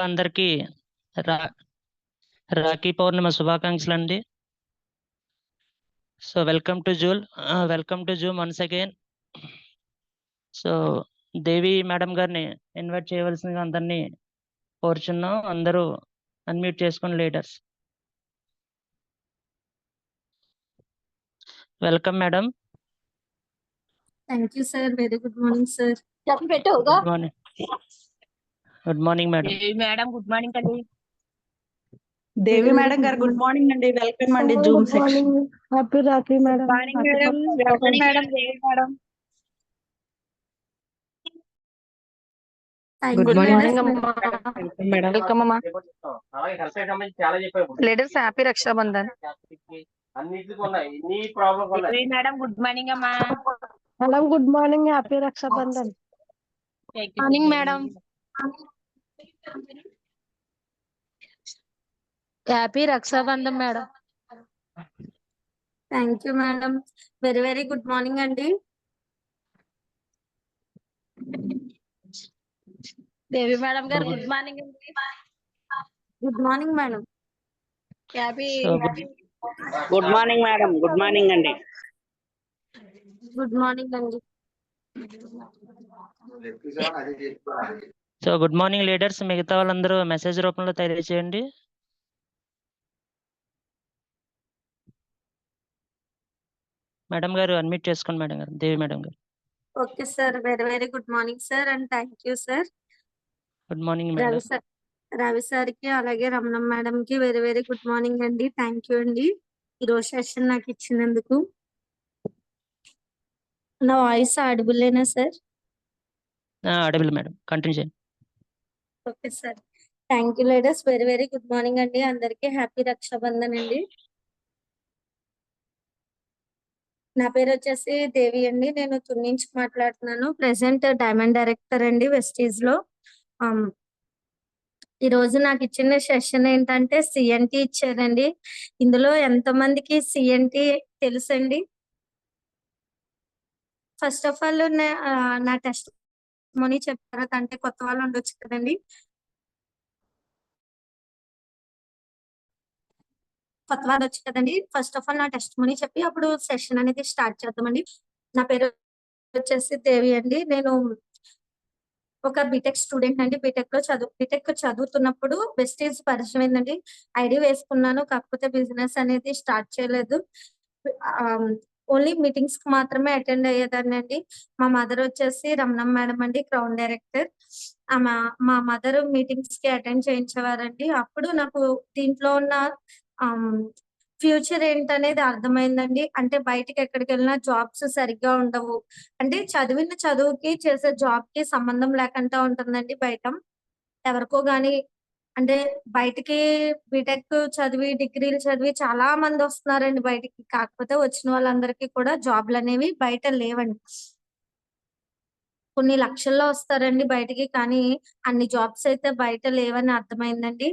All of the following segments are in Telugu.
అందరికీ రాఖీ పౌర్ణమి శుభాకాంక్షలు అండి. So welcome to Zoom once again. So Devi madam గారిని ఇన్వైట్ చేయవలసిందిగా అందరినీ కోరుచున్నాం. అందరూ అన్మ్యూట్ చేసుకుని leaders. Welcome madam. Thank you sir. Very good morning sir. Good morning madam. Madam good morning అండి. దేవి మేడం గారు గుడ్ మార్నింగ్ అండి. వెల్కమ్ అండి Zoom section. Happy Rakhi madam. Morning madam. Welcome madam. Devi madam. Good morning madam. Welcome అమ్మా. Leaders happy Rakshabandhan. Devi madam good morning అమ్మా. Madam good morning. Happy Rakshabandhan. Morning madam. Happy Rakshabandhan madam. Thank you madam. Very very good morning అండి. దేవి మేడం గారు గుడ్ మార్నింగ్ అండి. Good morning madam. Happy good morning madam. Good morning అండి. గుడ్ మార్నింగ్ అండి. So good morning leaders. మిగతా వాళ్ళందరూ మెసేజ్ రూపంలో తెలియజేయండి. మేడం గారు అన్మ్యూట్ చేసుకోండి. మేడం గారు, దేవి మేడం గారు. Okay sir. Very very good morning sir and thank you sir. Good morning madam. Ravi sir కి అలాగే రమణం మేడం కి వెరీ వెరీ గుడ్ మార్నింగ్ అండి. థ్యాంక్ యూ అండి ఈరోజు సెషన్ నాకు ఇచ్చినందుకు. నా వాయిస్ ఆడిబుల్లేనా సార్? అడవిల్ మేడం, కంటిన్యూ చేయండి. Okay sir. Thank you ladders. Very very good morning అండి. అందరికీ హ్యాపీ రక్షాబంధన్ అండి. నా పేరు వచ్చేసి దేవి అండి. నేను తుని నుంచి మాట్లాడుతున్నాను. ప్రెసెంట్ డైమండ్ డైరెక్టర్ అండి వెస్టీజ్ లో. ఈ రోజు నాకు ఇచ్చిన సెషన్ ఏంటంటే సిఎన్టీ ఇచ్చారండి. ఇందులో ఎంతమందికి సిఎన్టీ తెలుసండి? ఫస్ట్ ఆఫ్ ఆల్ నా టెస్ట్ మనీ చెప్పారు. అంటే కొత్త వాళ్ళు ఉండొచ్చు కదండి. కొత్త వాళ్ళు వచ్చి కదండి. ఫస్ట్ ఆఫ్ ఆల్ నా టెస్ట్ మనీ చెప్పి అప్పుడు సెషన్ అనేది స్టార్ట్ చేద్దామండి. నా పేరు వచ్చేసి దేవి అండి. నేను ఒక బీటెక్ స్టూడెంట్ అండి. బీటెక్ చదువుతున్నప్పుడు వెస్టీజ్ పరిచయం అయిందండి. ఐడి వేసుకున్నాను, కాకపోతే బిజినెస్ అనేది స్టార్ట్ చేయలేదు. ఓన్లీ మీటింగ్స్ కి మాత్రమే అటెండ్ అయ్యేదాన్ని అండి. మా మదర్ వచ్చేసి రమణం మేడం అండి, క్రౌన్ డైరెక్టర్. మా మదర్ మీటింగ్స్ కి అటెండ్ చేయించేవారండి. అప్పుడు నాకు దీంట్లో ఉన్న ఫ్యూచర్ ఏంటనేది అర్థమైందండి. అంటే బయటకి ఎక్కడికి వెళ్ళినా జాబ్స్ సరిగ్గా ఉండవు. అంటే చదివిన చదువుకి చేసే జాబ్ కి సంబంధం లేకుండా ఉంటుందండి బయట. ఎవరికో గాని అంటే బయటికి బీటెక్ చదివి డిగ్రీలు చదివి చాలా మంది వస్తున్నారండి బయటికి. కాకపోతే వచ్చిన వాళ్ళందరికీ కూడా జాబ్లు అనేవి బయట లేవండి. కొన్ని లక్షల్లో వస్తారండి బయటికి, కానీ అన్ని జాబ్స్ అయితే బయట లేవని అర్థమైందండి.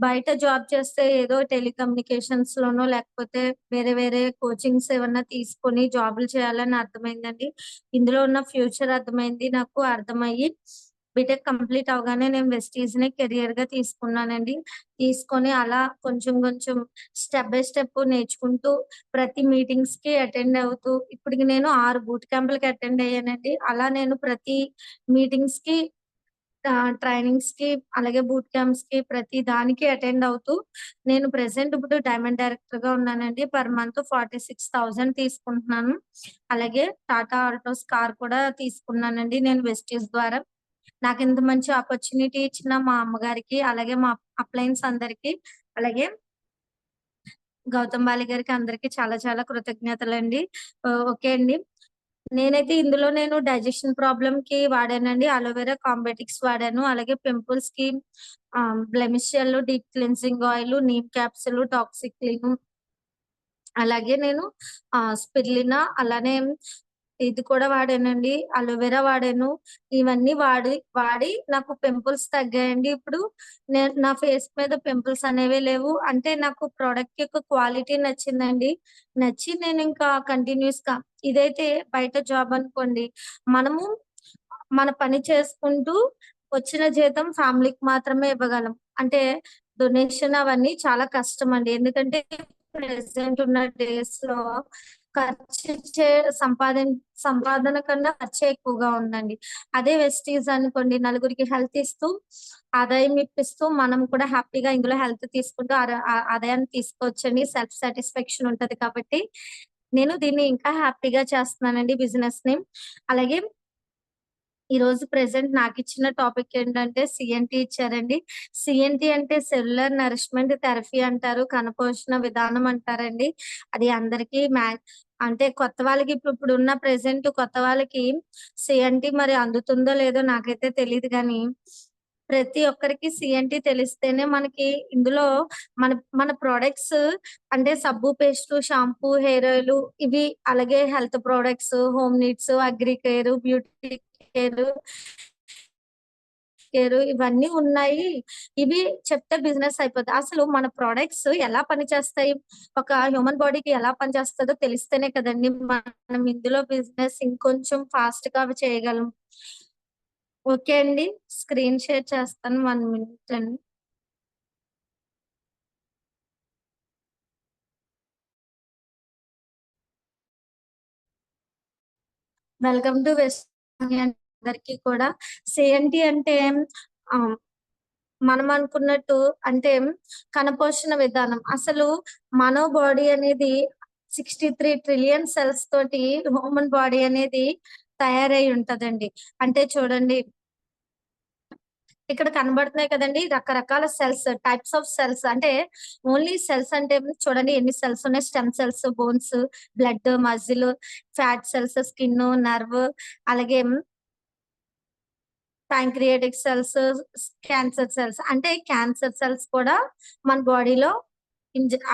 బయట జాబ్ చేస్తే ఏదో టెలికమ్యూనికేషన్స్ లోనో లేకపోతే వేరే వేరే కోచింగ్స్ ఏమన్నా తీసుకొని జాబులు చేయాలని అర్థమైందండి. ఇందులో ఉన్న ఫ్యూచర్ అర్థమైంది నాకు. అర్థమయ్యి బీటెక్ కంప్లీట్ అవగానే నేను వెస్టీజ్ ని కెరియర్ గా తీసుకున్నానండి. తీసుకొని అలా కొంచెం కొంచెం స్టెప్ బై స్టెప్ నేర్చుకుంటూ ప్రతి మీటింగ్స్ కి అటెండ్ అవుతూ ఇప్పటికి నేను 6 బూట్ క్యాంపులకి అటెండ్ అయ్యానండి. అలా నేను ప్రతి మీటింగ్స్ కి, ట్రైనింగ్స్ కి, అలాగే బూట్ క్యాంప్స్ కి ప్రతి దానికి అటెండ్ అవుతూ నేను ప్రెసెంట్ ఇప్పుడు డైమండ్ డైరెక్టర్ గా ఉన్నానండి. పర్ మంత్ 46,000 తీసుకుంటున్నాను. అలాగే టాటా ఆల్టోస్ కార్ కూడా తీసుకున్నానండి నేను వెస్టీజ్ ద్వారా. నాకు ఇంత మంచి ఆపర్చునిటీ ఇచ్చిన మా అమ్మగారికి, అలాగే మా అప్లయన్స్ అందరికి, అలాగే గౌతమ్ బాలి గారికి అందరికి చాలా చాలా కృతజ్ఞతలు అండి. ఓకే అండి. నేనైతే ఇందులో నేను డైజెషన్ ప్రాబ్లమ్ కి వాడానండి. అలోవెరా కాంబెటిక్స్ వాడాను. అలాగే పింపుల్స్ కి బ్లెమిషియల్ deep cleansing oil, neem capsule, toxic clean, అలాగే నేను స్పిర్లినా, అలానే ఇది కూడా వాడానండి, అలోవెరా వాడాను. ఇవన్నీ వాడి నాకు పింపుల్స్ తగ్గాయండి. ఇప్పుడు నా ఫేస్ మీద పింపుల్స్ అనేవి లేవు. అంటే నాకు ప్రోడక్ట్ యొక్క క్వాలిటీ నచ్చిందండి. నచ్చి నేను ఇంకా కంటిన్యూస్ గా, ఇదైతే బయట జాబ్ అనుకోండి, మనము మన పని చేసుకుంటూ వచ్చిన జీతం ఫ్యామిలీకి మాత్రమే ఇవ్వగలం. అంటే డొనేషన్ అవన్నీ చాలా కష్టం అండి. ఎందుకంటే ప్రెసెంట్ ఉన్న డేస్ లో ఖర్చు సంపాదన కన్నా ఖర్చే ఎక్కువగా ఉందండి. అదే వెస్టీజ్ అనుకోండి, నలుగురికి హెల్త్ ఇస్తూ ఆదాయం ఇప్పిస్తూ మనం కూడా హ్యాపీగా ఇందులో హెల్త్ తీసుకుంటూ ఆదాయాన్ని తీసుకోవచ్చండి. సెల్ఫ్ సాటిస్ఫాక్షన్ ఉంటది కాబట్టి నేను దీన్ని ఇంకా హ్యాపీగా చేస్తున్నానండి బిజినెస్ ని. అలాగే ఈ రోజు ప్రెసెంట్ నాకు ఇచ్చిన టాపిక్ ఏంటంటే సిఎన్టీ ఇచ్చారండి. సిఎన్టీ అంటే సెల్యులర్ నరిష్మెంట్ థెరపీ అంటారు, కణపోషణ విధానం అంటారండి. అది అందరికీ అంటే కొత్త వాళ్ళకి ఇప్పుడు ఉన్న ప్రెసెంట్ కొత్త వాళ్ళకి సిఎన్టీ మరి అందుతుందో లేదో నాకైతే తెలియదు, కానీ ప్రతి ఒక్కరికి సిఎన్టీ తెలిస్తేనే మనకి ఇందులో మన మన ప్రొడక్ట్స్ అంటే సబ్బు, పేస్ట్, షాంపూ, హెయిర్ ఆయిల్, ఇవి అలాగే health products, home needs, agri care, beauty care ఇవన్నీ ఉన్నాయి. ఇవి చెప్తే బిజినెస్ అయిపోతుంది. అసలు మన ప్రొడక్ట్స్ ఎలా పనిచేస్తాయి, ఒక హ్యూమన్ బాడీకి ఎలా పనిచేస్తుందో తెలిస్తేనే కదండి మనం ఇందులో బిజినెస్ ఇంకొంచెం ఫాస్ట్ గా చేయగలం. ఓకే అండి, స్క్రీన్ షేర్ చేస్తాను 1 minute అండి. వెల్కమ్ టు వెస్ట్ అందరికి కూడా. సిఎన్టీ అంటే మనం అనుకున్నట్టు అంటే కణపోషణ విధానం. అసలు మన బాడీ అనేది 63 ట్రిలియన్ సెల్స్ తోటి హ్యూమన్ బాడీ అనేది తయారై ఉంటదండి. అంటే చూడండి ఇక్కడ కనబడుతున్నాయి కదండి రకరకాల సెల్స్, టైప్స్ ఆఫ్ సెల్స్. అంటే ఓన్లీ సెల్స్ అంటే చూడండి ఎన్ని సెల్స్ ఉన్నాయి. Stem cells, bones, blood, muscle, fat cells, skin, nerve, అలాగే ప్యాంక్రియాటిక్ సెల్స్, క్యాన్సర్ సెల్స్. అంటే క్యాన్సర్ సెల్స్ కూడా మన బాడీలో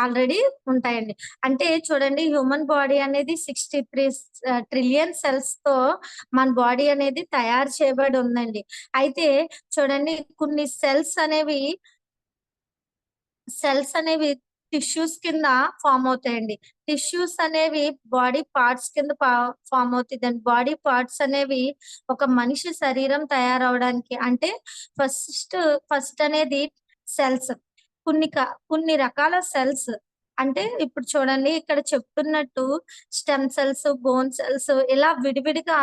ఆల్రెడీ ఉంటాయండి. అంటే చూడండి హ్యూమన్ బాడీ అనేది 63 ట్రిలియన్ సెల్స్ తో మన బాడీ అనేది తయారు చేయబడి ఉందండి. అయితే చూడండి కొన్ని సెల్స్ అనేవి టిష్యూస్ కింద ఫామ్ అవుతాయండి. టిష్యూస్ అనేవి బాడీ పార్ట్స్ కింద ఫామ్ అవుతుందండి. బాడీ పార్ట్స్ అనేవి ఒక మనిషి శరీరం తయారవడానికి అంటే ఫస్ట్ అనేది సెల్స్. కొన్ని రకాల సెల్స్ అంటే ఇప్పుడు చూడండి ఇక్కడ చెప్తున్నట్టు స్టెమ్ సెల్స్, బోన్ సెల్స్, ఇలా విడివిడిగా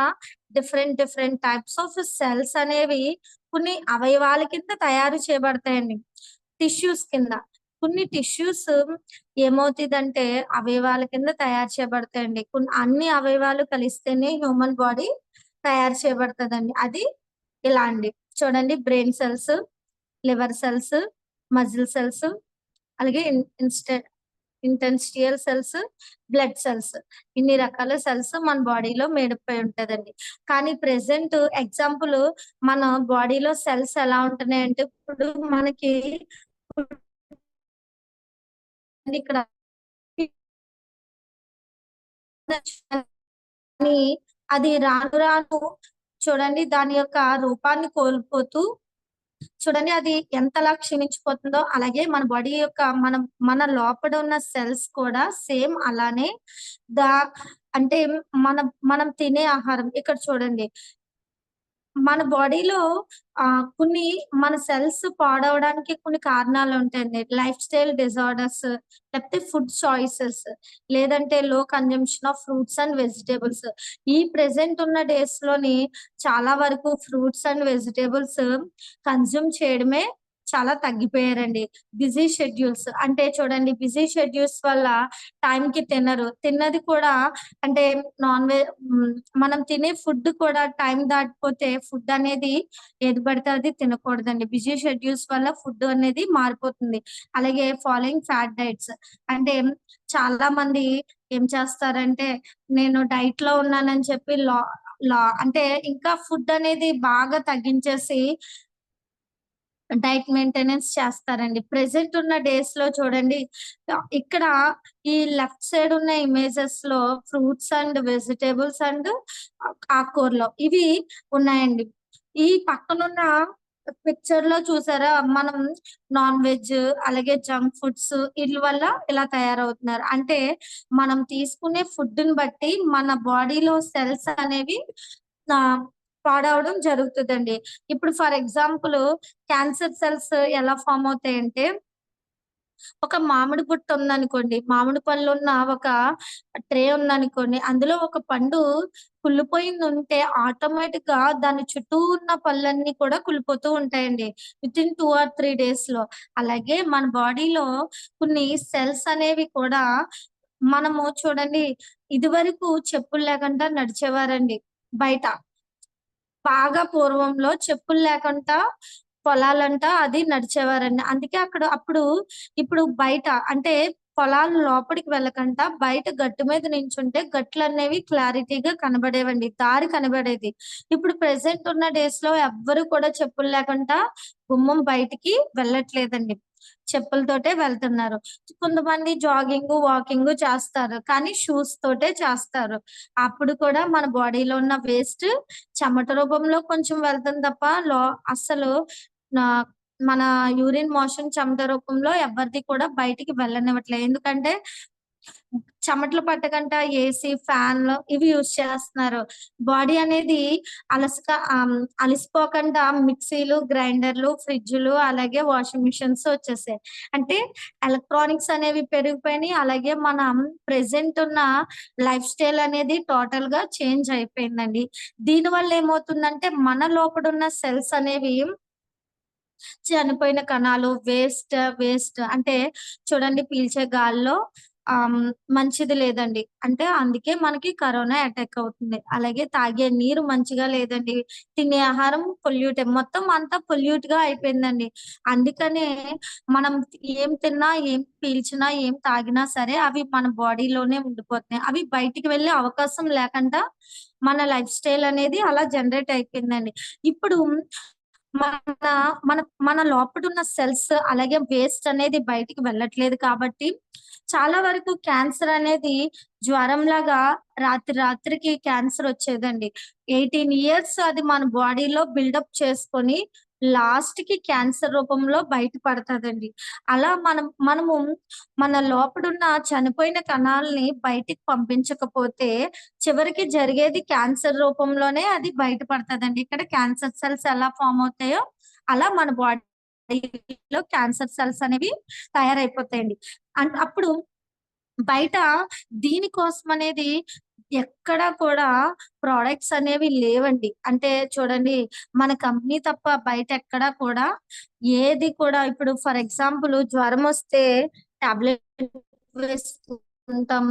డిఫరెంట్ టైప్స్ ఆఫ్ సెల్స్ అనేవి కొన్ని అవయవాల కింద తయారు చేయబడతాయండి. టిష్యూస్ కింద కొన్ని టిష్యూస్ ఏమవుతుందంటే అవయవాల కింద తయారు చేయబడతాయండి. అన్ని అవయవాలు కలిస్తేనే హ్యూమన్ బాడీ తయారు చేయబడుతుందండి. అది ఇలా అండి. చూడండి brain cells, liver cells, muscle cells, అలాగే ఇంటెన్స్టియల్ సెల్స్, బ్లడ్ సెల్స్, ఇన్ని రకాల సెల్స్ మన బాడీలో మేడపై ఉంటదండి. కానీ ప్రెసెంట్ ఎగ్జాంపుల్ మన బాడీలో సెల్స్ ఎలా ఉంటున్నాయంటే ఇప్పుడు మనకి ఇక్కడ అది రాను రాను చూడండి దాని యొక్క రూపాన్ని కోల్పోతూ చూడండి అది ఎంతలా క్షీణించిపోతుందో, అలాగే మన బాడీ యొక్క మన లోపల ఉన్న సెల్స్ కూడా సేమ్ అలానే అంటే మనం తినే ఆహారం ఇక్కడ చూడండి మన బాడీలో కొన్ని మన సెల్స్ పాడవడానికి కొన్ని కారణాలు ఉంటాయండి. లైఫ్ స్టైల్ డిజార్డర్స్, లేకపోతే ఫుడ్ చాయిసెస్, లేదంటే లో consumption of fruits and vegetables. ఈ ప్రెసెంట్ ఉన్న డేస్ లోని చాలా వరకు ఫ్రూట్స్ అండ్ వెజిటేబుల్స్ కన్జ్యూమ్ చేయడమే చాలా తగ్గిపోయారండి. బిజీ షెడ్యూల్స్ అంటే చూడండి బిజీ షెడ్యూల్స్ వల్ల టైంకి తిన్నది కూడా అంటే నాన్ వెజ్ మనం తినే ఫుడ్ కూడా టైం దాటిపోతే ఫుడ్ అనేది ఏది పడితే అది తినకూడదండి. బిజీ షెడ్యూల్స్ వల్ల ఫుడ్ అనేది మారిపోతుంది. అలాగే ఫాలోయింగ్ ఫ్యాట్ డైట్స్ అంటే చాలా మంది ఏం చేస్తారంటే నేను డైట్ లో ఉన్నానని చెప్పి అంటే ఇంకా ఫుడ్ అనేది బాగా తగ్గించేసి డైట్ మెయింటెనెన్స్ చేస్తారండి. ప్రెసెంట్ ఉన్న డేస్ లో చూడండి ఇక్కడ ఈ లెఫ్ట్ సైడ్ ఉన్న ఇమేజెస్ లో ఫ్రూట్స్ అండ్ వెజిటేబుల్స్ అండ్ ఆకుకూరలు ఇవి ఉన్నాయండి. ఈ పక్కనున్న పిక్చర్ లో చూసారా మనం నాన్ వెజ్ అలాగే జంక్ ఫుడ్స్ వీటి వల్ల ఇలా తయారవుతున్నారు. అంటే మనం తీసుకునే ఫుడ్ ని బట్టి మన బాడీలో సెల్స్ అనేవి పాడవడం జరుగుతుందండి. ఇప్పుడు ఫర్ ఎగ్జాంపుల్ క్యాన్సర్ సెల్స్ ఎలా ఫామ్ అవుతాయంటే, ఒక మామిడి పుట్ట ఉందనుకోండి, మామిడి పళ్ళు ఉన్న ఒక ట్రే ఉందనుకోండి, అందులో ఒక పండు కుళ్ళిపోయింది ఉంటే ఆటోమేటిక్ గా దాని చుట్టూ ఉన్న పళ్ళన్నీ కూడా కుళ్ళిపోతూ ఉంటాయండి వితిన్ 2 or 3 డేస్ లో. అలాగే మన బాడీలో కొన్ని సెల్స్ అనేవి కూడా, మనము చూడండి, ఇదివరకు చెప్పులు లేకుండా నడిచేవారండి బయట. బాగా పూర్వంలో చెప్పులు లేకుండా పొలాలంట అది నడిచేవారండి. అందుకే అప్పుడు ఇప్పుడు బయట అంటే పొలాల లోపలికి వెళ్ళకంట బయట గట్టు మీద నించుంటే గట్లనేవి క్లారిటీగా కనబడేవండి. దారి కనబడేది. ఇప్పుడు ప్రెజెంట్ ఉన్న డేస్ లో ఎవ్వరు కూడా చెప్పులు లేకుండా గుమ్మం బయటికి వెళ్ళట్లేదండి. చెప్పులతోటే వెళ్తున్నారు. కొంతమంది జాగింగ్, వాకింగ్ చేస్తారు. కానీ షూస్ తోటే చేస్తారు. అప్పుడు కూడా మన బాడీలో ఉన్న వేస్ట్ చెమట రూపంలో కొంచెం వెళ్తుంది తప్ప అస్సలు నా మన యూరిన్ మోషన్ చెమట రూపంలో ఎవరిది కూడా బయటికి వెళ్ళనివ్వట్లేదు. ఎందుకంటే చెమటలు పట్టకంట ఏసీ, ఫ్యాన్లు ఇవి యూజ్ చేస్తున్నారు. బాడీ అనేది అలసిపోకుండా మిక్సీలు, గ్రైండర్లు, ఫ్రిడ్జ్లు అలాగే వాషింగ్ మిషన్స్ వచ్చేసాయి. అంటే ఎలక్ట్రానిక్స్ అనేవి పెరిగిపోయినాయి. అలాగే మనం ప్రెసెంట్ ఉన్న లైఫ్ స్టైల్ అనేది టోటల్ గా చేంజ్ అయిపోయిందండి. దీనివల్ల ఏమవుతుందంటే మన లోపల ఉన్న సెల్స్ అనేవి చనిపోయిన కణాలు, వేస్ట్ అంటే చూడండి, పీల్చే గాల్లో మంచిది లేదండి. అంటే అందుకే మనకి కరోనా అటాక్ అవుతుంది. అలాగే తాగే నీరు మంచిగా లేదండి. తినే ఆహారం మొత్తం అంతా పొల్యూట్ గా అయిపోయిందండి. అందుకనే మనం ఏం తిన్నా, ఏం పీల్చినా, ఏం తాగినా సరే అవి మన బాడీలోనే ఉండిపోతున్నాయి. అవి బయటికి వెళ్ళే అవకాశం లేకుండా మన లైఫ్ స్టైల్ అనేది అలా జనరేట్ అయిపోయిందండి. ఇప్పుడు మన మన మన లోపటున్న సెల్స్ అలాగే వేస్ట్ అనేది బయటికి వెళ్ళట్లేదు కాబట్టి చాలా వరకు క్యాన్సర్ అనేది జ్వరం లాగా రాత్రికి క్యాన్సర్ వచ్చేదండి. 18 ఇయర్స్ అది మన బాడీలో బిల్డప్ చేసుకొని లాస్ట్ కి క్యాన్సర్ రూపంలో బయటపడతదండి. అలా మనము మన లోపడున్న చనిపోయిన కణాలని బయటికి పంపించకపోతే చివరికి జరిగేది క్యాన్సర్ రూపంలోనే అది బయటపడతదండి. ఇక్కడ క్యాన్సర్ సెల్స్ ఎలా ఫామ్ అవుతాయో అలా మన బాడీలో క్యాన్సర్ సెల్స్ అనేవి తయారైపోతాయండి. అప్పుడు బయట దీనికోసం అనేది ఎక్కడా కూడా ప్రొడక్ట్స్ అనేవి లేవండి. అంటే చూడండి, మన కంపెనీ తప్ప బయట ఎక్కడా కూడా ఏది కూడా, ఇప్పుడు ఫర్ ఎగ్జాంపుల్ జ్వరం వస్తే టాబ్లెట్ వేసుకుంటాం,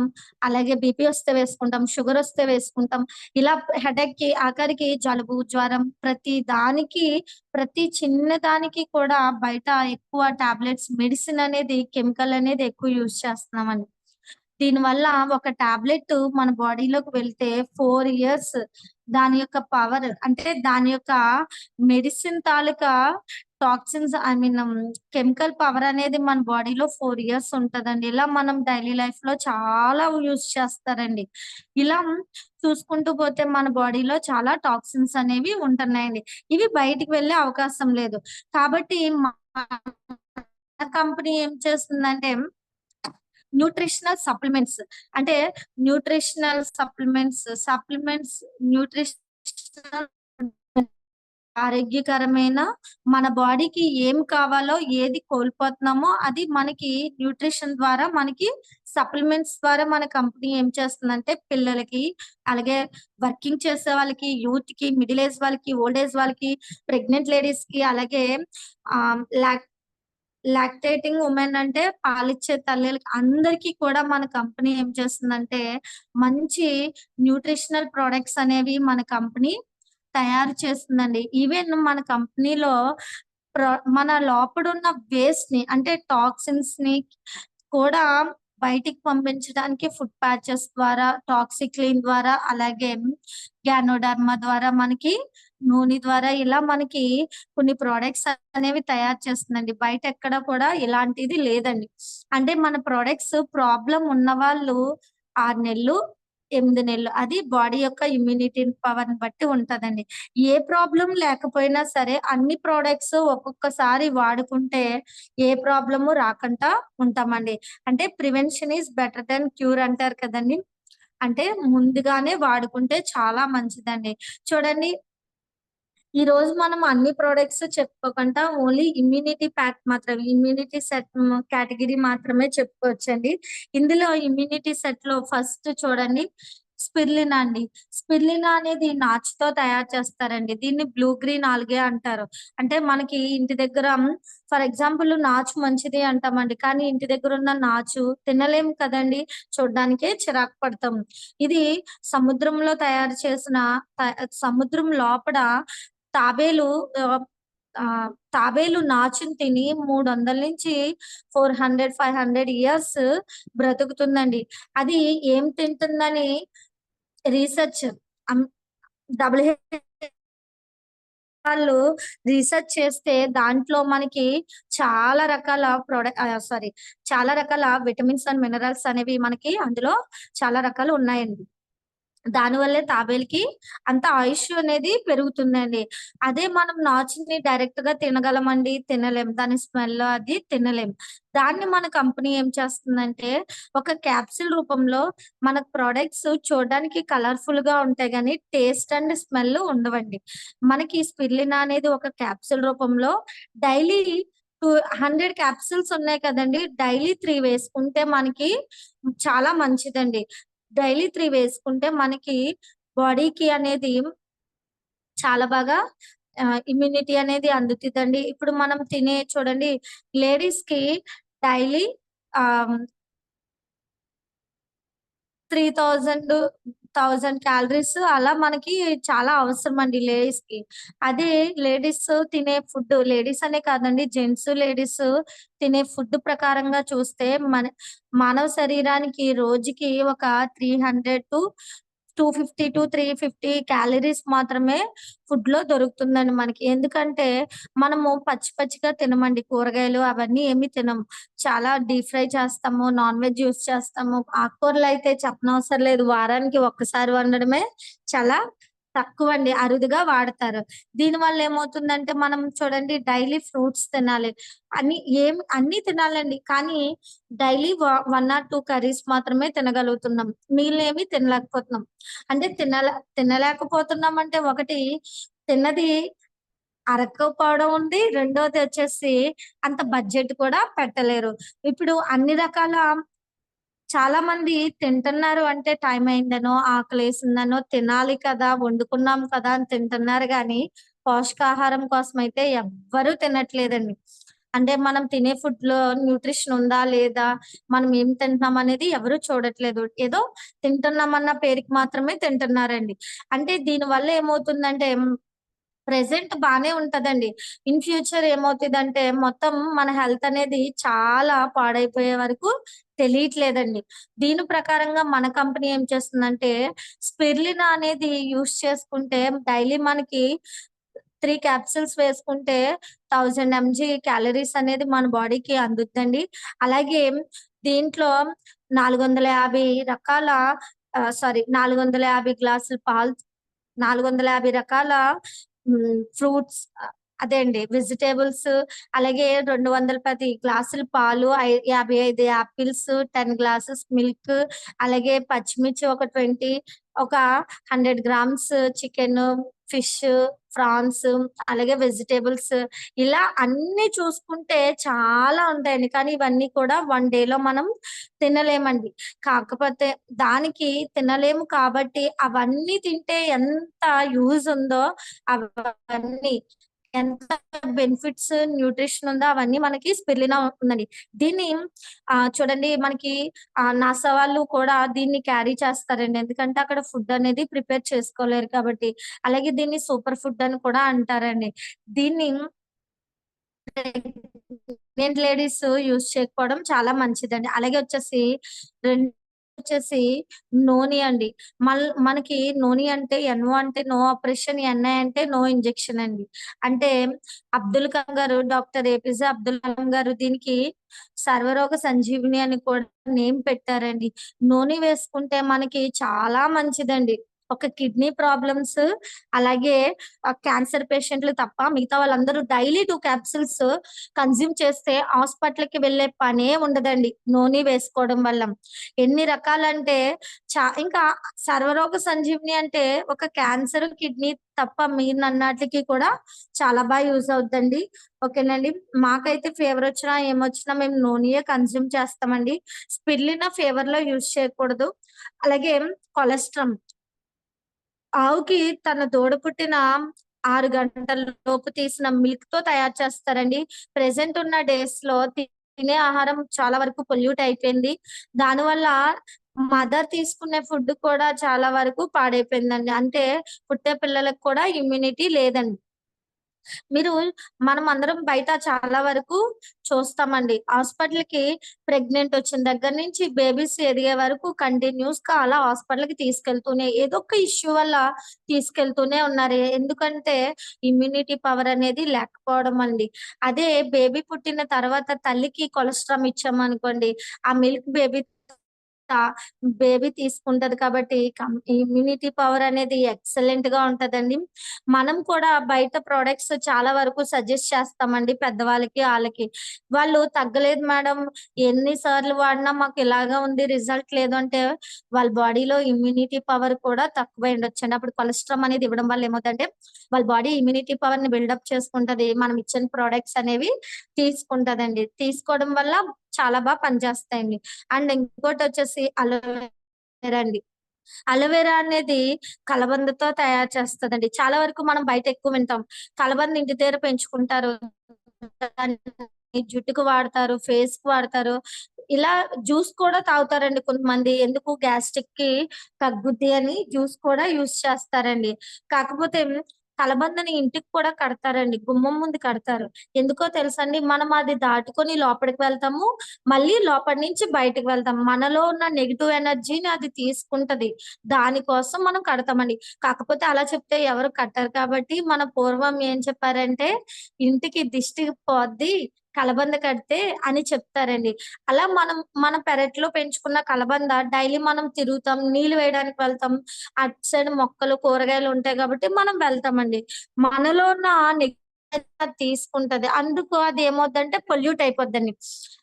అలాగే బీపీ వస్తే వేసుకుంటాం, షుగర్ వస్తే వేసుకుంటాం. ఇలా హెడేక్ కి, ఆఖరికి జలుబు, జ్వరం, ప్రతి చిన్న దానికి కూడా బయట ఎక్కువ టాబ్లెట్స్, మెడిసిన్ అనేది, కెమికల్ అనేది ఎక్కువ యూజ్ చేస్తున్నామండి. దీనివల్ల ఒక టాబ్లెట్ మన బాడీలోకి వెళ్తే 4 ఇయర్స్ దాని యొక్క పవర్, అంటే దాని యొక్క మెడిసిన్ తాలూకా టాక్సిన్స్, కెమికల్ పవర్ అనేది మన బాడీలో 4 ఇయర్స్ ఉంటదండి. ఇలా మనం డైలీ లైఫ్ లో చాలా యూజ్ చేస్తారండి. ఇలా చూసుకుంటూ పోతే మన బాడీలో చాలా టాక్సిన్స్ అనేవి ఉంటున్నాయండి. ఇవి బయటికి వెళ్ళే అవకాశం లేదు. కాబట్టి మన కంపెనీ ఏం చేస్తుందంటే న్యూట్రిషనల్ సప్లిమెంట్స్, అంటే సప్లిమెంట్స్ న్యూట్రిషనల్ ఆరోగ్యకరమైన మన బాడీకి ఏం కావాలో, ఏది కోల్పోతున్నామో అది మనకి న్యూట్రిషన్ ద్వారా, మనకి సప్లిమెంట్స్ ద్వారా మన కంపెనీ ఏం చేస్తుందంటే పిల్లలకి, అలాగే వర్కింగ్ చేసే వాళ్ళకి, యూత్ కి, మిడిల్ ఏజ్ వాళ్ళకి, ఓల్డ్ ఏజ్ వాళ్ళకి, ప్రెగ్నెంట్ లేడీస్ కి, అలాగే లాక్టేటింగ్ ఉమెన్ అంటే పాలిచ్చే తల్లులకి అందరికీ కూడా మన కంపెనీ ఏం చేస్తుందంటే మంచి న్యూట్రిషనల్ ప్రొడక్ట్స్ అనేవి మన కంపెనీ తయారు చేస్తుందండి. ఈవెన్ మన కంపెనీలో మన లోపడున్న వేస్ట్ ని, అంటే టాక్సిన్స్ ని కూడా బయటికి పంపించడానికి ఫుడ్ ప్యాచెస్ ద్వారా, టాక్సిక్లీన్ ద్వారా, అలాగే గ్యానోడర్మా ద్వారా, మనకి నూనె ద్వారా, ఇలా మనకి కొన్ని ప్రోడక్ట్స్ అనేవి తయారు చేస్తుందండి. బయట ఎక్కడ కూడా ఇలాంటిది లేదండి. అంటే మన ప్రోడక్ట్స్ ప్రాబ్లం ఉన్న వాళ్ళు 6 నెలలు, 8 నెలలు, అది బాడీ యొక్క ఇమ్యూనిటీ పవర్ ని బట్టి ఉంటదండి. ఏ ప్రాబ్లం లేకపోయినా సరే అన్ని ప్రోడక్ట్స్ ఒక్కొక్కసారి వాడుకుంటే ఏ ప్రాబ్లము రాకుండా ఉంటామండి. అంటే prevention is better than cure అంటారు కదండి. అంటే ముందుగానే వాడుకుంటే చాలా మంచిదండి. చూడండి, ఈ రోజు మనం అన్ని ప్రొడక్ట్స్ చెప్పుకోకుండా ఓన్లీ ఇమ్యూనిటీ ప్యాక్ మాత్రమే, ఇమ్యూనిటీ సెట్ కేటగిరీ మాత్రమే చెప్పుకోవచ్చండి. ఇందులో ఇమ్యూనిటీ సెట్ లో ఫస్ట్ చూడండి స్పిర్లినా అండి. స్పిర్లినా అనేది నాచుతో తయారు చేస్తారండి. దీన్ని బ్లూ గ్రీన్ ఆల్గే అంటారు. అంటే మనకి ఇంటి దగ్గర ఫర్ ఎగ్జాంపుల్ నాచు మంచిది అంటామండి, కానీ ఇంటి దగ్గర ఉన్న నాచు తినలేం కదండి, చూడ్డానికే చిరాకు పడతాం. ఇది సముద్రంలో తయారు చేసిన సముద్రం లోపల తాబేలు తాబేలు నాచుని తిని 300 నుంచి 400-500 ఇయర్స్ బ్రతుకుతుందండి. అది ఏం తింటుందని రీసెర్చ్ WHO వాళ్ళు రీసెర్చ్ చేస్తే దాంట్లో మనకి చాలా రకాల చాలా రకాల విటమిన్స్ అండ్ మినరల్స్ అనేవి మనకి అందులో చాలా రకాలు ఉన్నాయండి. దానివల్లే తాబేలుకి అంత ఆయుష్ అనేది పెరుగుతుందండి. అదే మనం నాచుని డైరెక్ట్ గా తినగలమండి, తినలేం. దాని స్మెల్ అది తినలేం. దాన్ని మన కంపెనీ ఏం చేస్తుందంటే ఒక క్యాప్సిల్ రూపంలో మన ప్రొడక్ట్స్ చూడడానికి కలర్ఫుల్ గా ఉంటాయి కానీ టేస్ట్ అండ్ స్మెల్ ఉండవండి. మనకి స్పిర్లినా అనేది ఒక క్యాప్సిల్ రూపంలో డైలీ 100 క్యాప్సిల్స్ ఉన్నాయి కదండి, డైలీ 3 వేసుకుంటే మనకి చాలా మంచిదండి. డైలీ 3 వేసుకుంటే మనకి బాడీకి అనేది చాలా బాగా ఇమ్యూనిటీ అనేది అందుతుందండి. ఇప్పుడు మనం తినే చూడండి లేడీస్ కి డైలీ 3000 క్యాలరీస్ అలా మనకి చాలా అవసరం అండి లేడీస్ కి. అదే లేడీస్ తినే ఫుడ్, లేడీస్ అనే కాదండి, జెంట్స్ లేడీస్ తినే ఫుడ్ ప్రకారంగా చూస్తే మానవ శరీరానికి రోజుకి ఒక 250-350 క్యాలరీస్ మాత్రమే ఫుడ్ లో దొరుకుతుందండి మనకి. ఎందుకంటే మనము పచ్చిగా తినమండి, కూరగాయలు అవన్నీ ఏమి తినము. చాలా డీప్ ఫ్రై చేస్తాము, నాన్ వెజ్ యూస్ చేస్తాము. ఆకుకూరలు అయితే చెప్పనవసరం లేదు, వారానికి ఒక్కసారి వండడమే చాలా తక్కువ అండి, అరుదుగా వాడతారు. దీనివల్ల ఏమవుతుందంటే మనం చూడండి డైలీ ఫ్రూట్స్ తినాలి, అన్ని తినాలండి, కానీ డైలీ 1 or 2 కర్రీస్ మాత్రమే తినగలుగుతున్నాం, మిగిలినవి తినలేకపోతున్నాం. అంటే తినలేకపోతున్నాం అంటే ఒకటి తిన్నది అరక్కపోవడం ఉంది, రెండోది వచ్చేసి అంత బడ్జెట్ కూడా పెట్టలేరు. ఇప్పుడు అన్ని రకాల చాలా మంది తింటున్నారు అంటే టైం అయిందనో, ఆకలేసిందనో, తినాలి కదా, వండుకున్నాం కదా అని తింటున్నారు గానీ, పోషకాహారం కోసం అయితే ఎవ్వరూ తినట్లేదండి. అంటే మనం తినే ఫుడ్‌లో న్యూట్రిషన్ ఉందా? లేదా? మనం ఏం తింటున్నాం అనేది ఎవరు చూడట్లేదు. ఏదో తింటున్నామన్న పేరుకి మాత్రమే తింటున్నారండి. అంటే దీనివల్ల ఏమవుతుందంటే ప్రెజెంట్ బానే ఉంటదండి. ఇన్ ఫ్యూచర్ ఏమవుతదంటే మొత్తం మన హెల్త్ అనేది చాలా పాడైపోయే వరకు తెలియట్లేదండి. దీని ప్రకారంగా మన కంపెనీ ఏం చేస్తుందంటే స్పిర్లినా అనేది యూజ్ చేసుకుంటే డైలీ మనకి 3 క్యాప్సూల్స్ వేసుకుంటే 1000 ఎంజీ క్యాలరీస్ అనేది మన బాడీకి అందుద్దండి. అలాగే దీంట్లో 450 రకాల 450 గ్లాసుల పాలు, 450 రకాల ఫ్రూట్స్, అదే అండి వెజిటబుల్స్, అలాగే 210 గ్లాసుల పాలు, 55 యాపిల్స్, 10 గ్లాసెస్ మిల్క్, అలాగే పచ్చిమిర్చి ఒక 20, ఒక 100 గ్రామ్స్ చికెన్, ఫిష్, ఫ్రాన్స్, అలాగే వెజిటబుల్స్, ఇలా అన్ని చూసుకుంటే చాలా ఉంటాయండి. కానీ ఇవన్నీ కూడా 1 డేలో మనం తినలేమండి. కాకపోతే దానికి తినలేము కాబట్టి అవన్నీ తింటే ఎంత యూజ్ ఉందో, అవన్నీ ఎంత బెనిఫిట్స్, న్యూట్రిషన్ ఉందో అవన్నీ మనకి స్పిర్లినా ఉందండి. దీన్ని చూడండి మనకి నాసా వాళ్ళు కూడా దీన్ని క్యారీ చేస్తారండి. ఎందుకంటే అక్కడ ఫుడ్ అనేది ప్రిపేర్ చేసుకోలేరు కాబట్టి. అలాగే దీన్ని సూపర్ ఫుడ్ అని కూడా అంటారండి. దీన్ని ప్రెగ్నెంట్ లేడీస్ యూజ్ చేయకపోవడం చాలా మంచిదండి. అలాగే వచ్చేసి నోని అండి. మనకి నోని అంటే ఎన్ఓ అంటే నో ఆపరేషన్, ఎన్ఐ అంటే నో ఇంజెక్షన్ అండి. అంటే డాక్టర్ ఏపీజే అబ్దుల్ కలాం గారు దీనికి సర్వరోగ సంజీవిని అని కూడా నేమ్ పెట్టారండి. నోని వేసుకుంటే మనకి చాలా మంచిదండి. ఒక కిడ్నీ ప్రాబ్లమ్స్ అలాగే క్యాన్సర్ పేషెంట్లు తప్ప మిగతా వాళ్ళందరూ డైలీ 2 క్యాప్సిల్స్ కన్జ్యూమ్ చేస్తే హాస్పిటల్కి వెళ్ళే పనే ఉండదండి నూనె వేసుకోవడం వల్ల. ఎన్ని రకాలంటే ఇంకా సర్వరోగ సంజీవని అంటే ఒక క్యాన్సర్ కిడ్నీ తప్ప మిగిలినన్నిటికి కూడా చాలా బాగా యూజ్ అవుతుందండి. ఓకేనండి. మాకైతే ఫీవర్ వచ్చినా ఏమొచ్చినా మేము నూనెయే కన్జ్యూమ్ చేస్తామండి. స్పిరులినా ఫీవర్ లో యూజ్ చేయకూడదు. అలాగే కొలెస్ట్రాల్ ఆవుకి తన దూడ పుట్టిన 6 గంటల లోపు తీసిన మిల్క్ తో తయారు చేస్తారండి. ప్రెసెంట్ ఉన్న డేస్ లో తినే ఆహారం చాలా వరకు పొల్యూట్ అయిపోయింది. దానివల్ల మదర్ తీసుకునే ఫుడ్ కూడా చాలా వరకు పాడైపోయిందండి. అంటే పుట్టే పిల్లలకు కూడా ఇమ్యూనిటీ లేదండి. మనం అందరం బయట చాలా వరకు చూస్తామండి. హాస్పిటల్‌కి ప్రెగ్నెంట్ వచ్చిన దగ్గర నుంచి బేబీస్ ఎదిగే వరకు కంటిన్యూస్‌గా అలా హాస్పిటల్‌కి తీసుకెళ్తూనే ఏదో ఒక ఇష్యూ వల్ల తీసుకెళ్తూనే ఉన్నారు. ఎందుకంటే ఇమ్యూనిటీ పవర్ అనేది లేకపోవడం అండి. అదే బేబీ పుట్టిన తర్వాత తల్లికి కొలెస్ట్రాల్ ఇచ్చామనుకోండి, ఆ మిల్క్ బేబీ తీసుకుంటది కాబట్టి ఇమ్యూనిటీ పవర్ అనేది ఎక్సలెంట్ గా ఉంటదండి. మనం కూడా బయట ప్రొడక్ట్స్ చాలా వరకు సజెస్ట్ చేస్తామండి పెద్దవాళ్ళకి ఆళ్ళకి. వాళ్ళు తగ్గలేదు మేడం ఎన్ని సార్లు వాడినా మాకు ఇలాగా ఉంది రిజల్ట్ లేదు అంటే వాళ్ళ బాడీలో ఇమ్యూనిటీ పవర్ కూడా తక్కువై ఉండొచ్చండి. అప్పుడు కొలెస్ట్రాల్ అనేది ఇవ్వడం వల్ల ఏమవుతుందంటే వాళ్ళ బాడీ ఇమ్యూనిటీ పవర్ ని బిల్డప్ చేసుకుంటది. మనం ఇచ్చిన ప్రొడక్ట్స్ అనేవి తీసుకుంటదండి. తీసుకోవడం వల్ల చాలా బాగా పనిచేస్తాయండి. అండ్ ఇంకోటొచ్చేసి అలోవెరా అండి. అలోవెరా అనేది కలబందతో తయారు చేస్తదండి. చాలా వరకు మనం బయట ఎక్కువ వింటాం. కలబంద ఇంటి దగ్గర పెంచుకుంటారు. దాన్ని జుట్టుకు వాడతారు, ఫేస్‌కి వాడతారు. ఇలా జ్యూస్ కూడా తాగుతారండి కొంతమంది. ఎందుకు గ్యాస్ట్రిక్‌కి తగ్గుద్ది అని జ్యూస్ కూడా యూజ్ చేస్తారండి. కాకపోతే కలబందని ఇంటికి కూడా కడతారండి. గుమ్మం ముందు కడతారు. ఎందుకో తెలుసండి? మనం అది దాటుకొని లోపలికి వెళ్తాము. మళ్ళీ లోపటి నుంచి బయటకి వెళ్తాం. మనలో ఉన్న నెగెటివ్ ఎనర్జీని అది తీసుకుంటది. దానికోసం మనం కడతామండి. కాకపోతే అలా చెప్తే ఎవరు కట్టరు కాబట్టి మన పూర్వం ఏం చెప్పారంటే, ఇంటికి దిష్టి పోద్ది కలబంద కడితే అని చెప్తారండి. అలా మన పెరట్లో పెంచుకున్న కలబంద డైలీ మనం తిరుగుతాం. నీళ్లు వేయడానికి వెళ్తాం. అటు సైడ్ మొక్కలు, కూరగాయలు ఉంటాయి కాబట్టి మనం వెళ్తామండి. మనలో ఉన్న అది తీసుకుంటది. అందుకు అది ఏమవుద్దంటే పొల్యూట్ అయిపోద్దండి.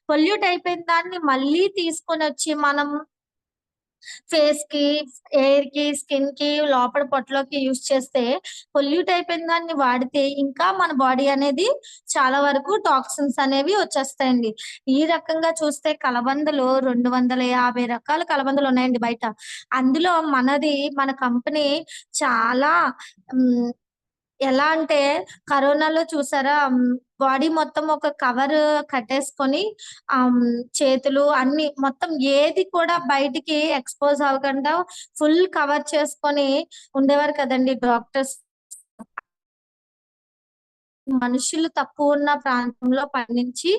పొల్యూట్ అయిపోయిన దాన్ని మళ్ళీ తీసుకొనొచ్చి మనం ఫేస్‌కి, హెయిర్‌కి, స్కిన్‌కి, లోపల పొట్టలోకి యూజ్ చేస్తే పొల్యూట్ అయిపోయిన దాన్ని వాడితే ఇంకా మన బాడీ అనేది చాలా వరకు టాక్సిన్స్ అనేవి వచ్చేస్తాయండి. ఈ రకంగా చూస్తే కలబందలో 250 రకాల కలబందలున్నాయండి బయట. అందులో మన కంపెనీ చాలా హ్మ్. ఎలా అంటే కరోనాలో చూసారా బాడీ మొత్తం ఒక కవర్ కట్టేసుకొని చేతులు అన్ని మొత్తం ఏది కూడా బయటికి ఎక్స్‌పోజ్ అవ్వకుండా ఫుల్ కవర్ చేసుకొని ఉండేవారు కదండీ డాక్టర్స్. మనుషులు తక్కువ ఉన్న ప్రాంతంలో పండించి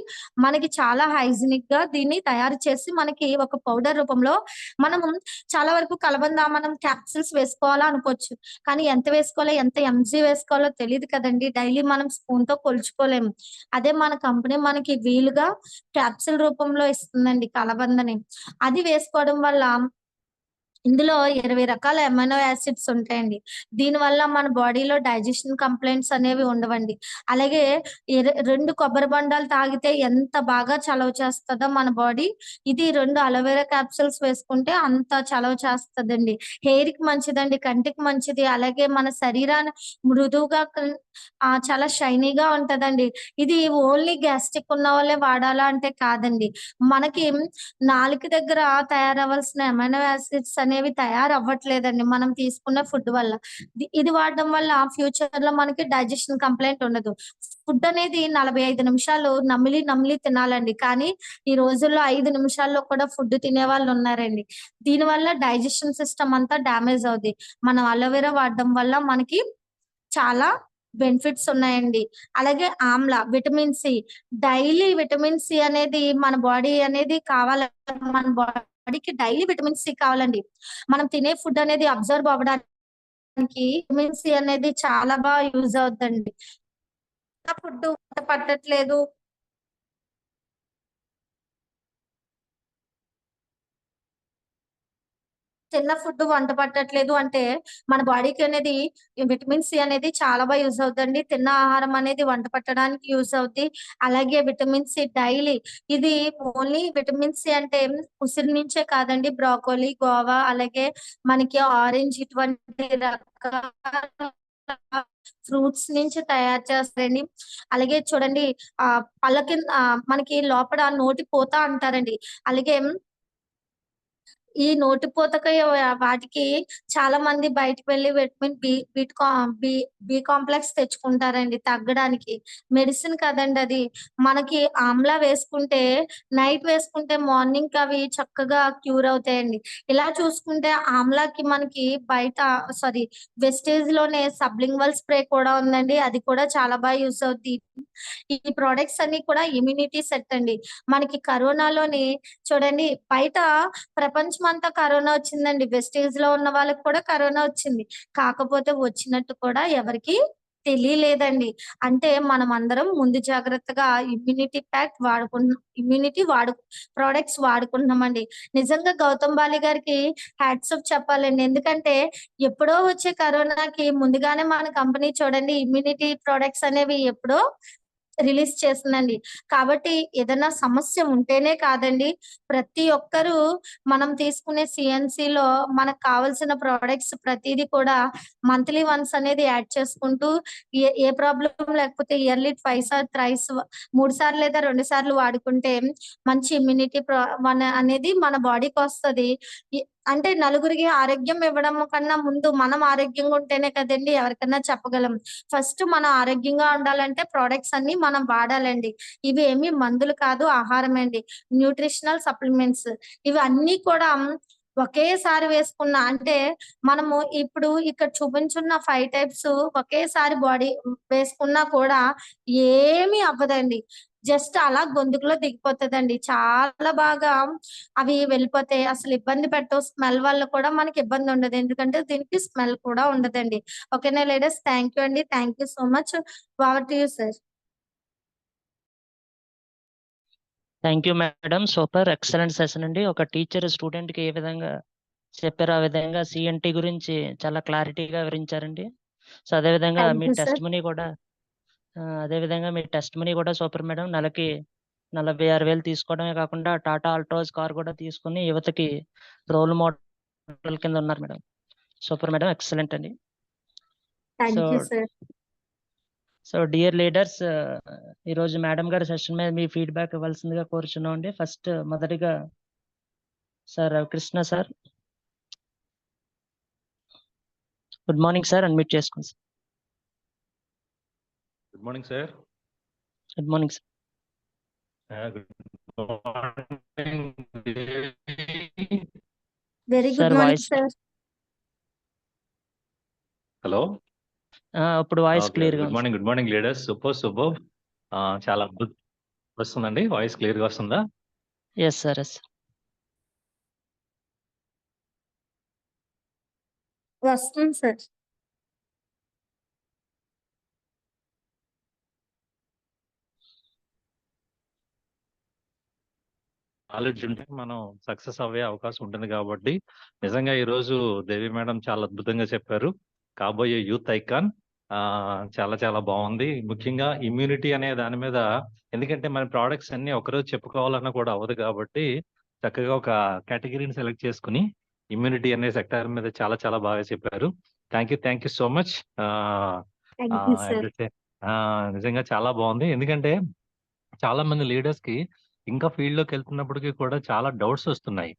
మనకి చాలా హైజీనిక్ గా దీన్ని తయారు చేసి మనకి ఒక పౌడర్ రూపంలో మనము చాలా వరకు కలబంద మనం క్యాప్సూల్స్ వేసుకోవాలా అనుకోవచ్చు. కానీ ఎంత వేసుకోవాలో ఎంత ఎంజీ వేసుకోవాలో తెలియదు కదండి. డైలీ మనం స్పూన్ తో కొలుచుకోలేము. అదే మన కంపెనీ మనకి వీలుగా క్యాప్సూల్ రూపంలో ఇస్తుందండి కలబందని. అది వేసుకోవడం వల్ల ఇందులో 20 రకాల అమైనో యాసిడ్స్ ఉంటాయండి. దీనివల్ల మన బాడీలో డైజెషన్ కంప్లెయింట్స్ అనేవి ఉండవండి. అలాగే 2 కొబ్బరి బొండాలు తాగితే ఎంత బాగా చలవ చేస్తదో మన బాడీ, ఇది 2 అలోవెరా క్యాప్సూల్స్ వేసుకుంటే అంత చలవ చేస్తదండి. హెయిర్‌కి మంచిదండి, కంటికి మంచిది. అలాగే మన శరీరాన్ని మృదువుగా చాలా షైనీగా ఉంటదండి. ఇది ఓన్లీ గ్యాస్ట్రిక్ ఉన్న వాళ్ళే వాడాలా అంటే కాదండి. మనకి నాలుక దగ్గర తయారవ్వాల్సిన అమైనో యాసిడ్స్ అనేవి తయారవ్వట్లేదండి మనం తీసుకున్న ఫుడ్ వల్ల. ఇది వాడడం వల్ల ఫ్యూచర్‌లో మనకి డైజెషన్ కంప్లెయింట్ ఉండదు. ఫుడ్ అనేది 45 నిమిషాలు నమిలి, నమిలి తినాలండి. కానీ ఈ రోజుల్లో 5 నిమిషాల్లో కూడా ఫుడ్ తినేవాళ్ళున్నారండి. దీనివల్ల డైజెషన్ సిస్టమ్ అంతా డ్యామేజ్ అవుద్ది. మనం అలోవెరా వాడడం వల్ల మనకి చాలా బెనిఫిట్స్ ఉన్నాయండి. అలాగే amla, vitamin C. Daily vitamin C అనేది మన బాడీ అనేది మన బాడీకి డైలీ విటమిన్ సి కావాలండి. మనం తినే ఫుడ్ అనేది అబ్జర్వ్ అవ్వడానికి విటమిన్ సి అనేది చాలా బాగా యూజ్ అవుద్దండి. ఫుడ్ పట్టట్లేదు తిన్న ఫుడ్ వంట పట్టట్లేదు అంటే మన బాడీకి అనేది విటమిన్ సి అనేది చాలా బాగా యూజ్ అవుతుందండి. తిన్న ఆహారం అనేది వంట పట్టడానికి యూజ్ అవుద్ది. అలాగే విటమిన్ సి డైలీ ఇది ఓన్లీ విటమిన్ సి అంటే ఉసిరి నుంచే కాదండి, బ్రోకోలీ, గోవా అలాగే మనకి ఆరెంజ్ ఇటువంటి రకాల ఫ్రూట్స్ నుంచి తయారు చేస్తారండి. అలాగే చూడండి పళ్ళ కింద మనకి లోపల నోటి పూత అంటారండి. అలాగే ఈ నోటిపూతకి వాటికి చాలా మంది బయటకు వెళ్ళి విటమిన్ బి కాంప్లెక్స్ తెచ్చుకుంటారండి తగ్గడానికి. మెడిసిన్ కదండి అది. మనకి ఆమ్లా వేసుకుంటే నైట్ వేసుకుంటే మార్నింగ్ అవి చక్కగా క్యూర్ అవుతాయండి. ఇలా చూసుకుంటే ఆమ్లాకి మనకి బయట వెస్టేజ్ లోనే సబ్లింగ్వల్ స్ప్రే కూడా ఉందండి. అది కూడా చాలా బాగా యూస్ అవుతుంది. ఈ ప్రొడక్ట్స్ అన్ని కూడా ఇమ్యూనిటీ సెట్ అండి. మనకి కరోనాలోని చూడండి బయట ప్రపంచం అంతా కరోనా వచ్చిందండి. వెస్టేజ్ లో ఉన్న వాళ్ళకి కూడా కరోనా వచ్చింది. కాకపోతే వచ్చినట్టు కూడా ఎవరికి తెలియలేదండి. అంటే మనం అందరం ముందు జాగ్రత్తగా ఇమ్యూనిటీ ప్రొడక్ట్స్ వాడుకుంటున్నామండి. నిజంగా గౌతమ్ బాలి గారికి హ్యాట్స్ ఆఫ్ చెప్పాలండి. ఎందుకంటే ఎప్పుడో వచ్చే కరోనాకి ముందుగానే మన కంపెనీ చూడండి ఇమ్యూనిటీ ప్రొడక్ట్స్ అనేవి ఎప్పుడో రిలీజ్ చేసిందండి. కాబట్టి ఏదైనా సమస్య ఉంటేనే కాదండి, ప్రతి ఒక్కరూ మనం తీసుకునే సిఎన్సిలో మనకు కావాల్సిన ప్రొడక్ట్స్ ప్రతిదీ కూడా మంత్లీ వన్స్ అనేది యాడ్ చేసుకుంటూ ఏ ప్రాబ్లం లేకపోతే ఇయర్లీ ట్వైస్ ఆర్ థ్రైస్ 3 సార్లు లేదా 2 సార్లు వాడుకుంటే మంచి ఇమ్యూనిటీ అనేది మన బాడీకి వస్తది. అంటే నలుగురికి ఆరోగ్యం ఇవ్వడం కన్నా ముందు మనం ఆరోగ్యంగా ఉంటేనే కదండి ఎవరికన్నా చెప్పగలం. ఫస్ట్ మనం ఆరోగ్యంగా ఉండాలంటే ప్రొడక్ట్స్ అన్ని మనం వాడాలండి. ఇవి ఏమి మందులు కాదు, ఆహారమే అండి. న్యూట్రిషనల్ సప్లిమెంట్స్ ఇవి అన్ని కూడా ఒకేసారి వేసుకున్న అంటే మనము ఇప్పుడు ఇక్కడ చూపించున్న 5 టైప్స్ ఒకేసారి బాడీ వేసుకున్నా కూడా ఏమీ అవ్వదండి. జస్ట్ అలా గొంతుకులో దిగిపోతుందండి. చాలా బాగా అవి వెళ్ళిపోతాయి. అసలు ఇబ్బంది పెట్టవు. స్మెల్ వల్ల కూడా మనకి ఇబ్బంది ఉండదు. ఎందుకంటే దీనికి స్మెల్ కూడా ఉండదండి. ఓకేనా లేడీస్? థ్యాంక్ యూ అండి. Thank you so much. Over to you sir. Thank you madam. Super excellent session అండి. ఒక టీచర్ స్టూడెంట్ కి ఏ విధంగా చెప్పారో ఆ విధంగా సిఎన్టీ గురించి చాలా క్లారిటీగా వివరించారండి. సో అదేవిధంగా thank me you sir. Test money కూడా సూపర్ మేడం. నెలకి 46,000 తీసుకోవడమే కాకుండా టాటా ఆల్ట్రోజ్ కార్ కూడా తీసుకుని యువతకి రోల్ మోడల్ కింద ఉన్నారు మేడం. సూపర్ మేడం, ఎక్సలెంట్ అండి. Thank you sir. So dear leaders, ఈరోజు మేడం గారి సెషన్ మీద మీ ఫీడ్బ్యాక్ ఇవ్వాల్సిందిగా కోరుచున్నాం అండి. ఫస్ట్ మొదటిగా sir Ravikrishna sir. Good morning sir, unmute చేసుకోండి sir. Good morning sir. Good morning sir. Very sir good morning voice sir. Hello, ఇప్పుడు వాయిస్ క్లియర్ గా good morning. Good morning leaders. Super. చాలా వస్తుందండి, వాయిస్ క్లియర్ గా వస్తుందా? Yes sir, yes. వస్తుంది సార్. నాలెడ్జ్ ఉంటే మనం సక్సెస్ అవ్వే అవకాశం ఉంటుంది కాబట్టి నిజంగా ఈ రోజు దేవి మేడం చాలా అద్భుతంగా చెప్పారు. కాబోయే యూత్ ఐకాన్ చాలా చాలా బాగుంది. ముఖ్యంగా ఇమ్యూనిటీ అనే దాని మీద, ఎందుకంటే మన ప్రోడక్ట్స్ అన్ని ఒకరోజు చెప్పుకోవాలన్నా కూడా అవ్వదు కాబట్టి చక్కగా ఒక కేటగిరీని సెలెక్ట్ చేసుకుని ఇమ్యూనిటీ అనే సెక్టార్ మీద చాలా చాలా బాగా చెప్పారు. Thank you so much. Thank you sir. నిజంగా చాలా బాగుంది. ఎందుకంటే చాలా మంది లీడర్స్ కి ఇంకా ఫీల్డ్ లోకి వెళ్తున్నప్పటికీ కూడా చాలా డౌట్స్ వస్తున్నాయి.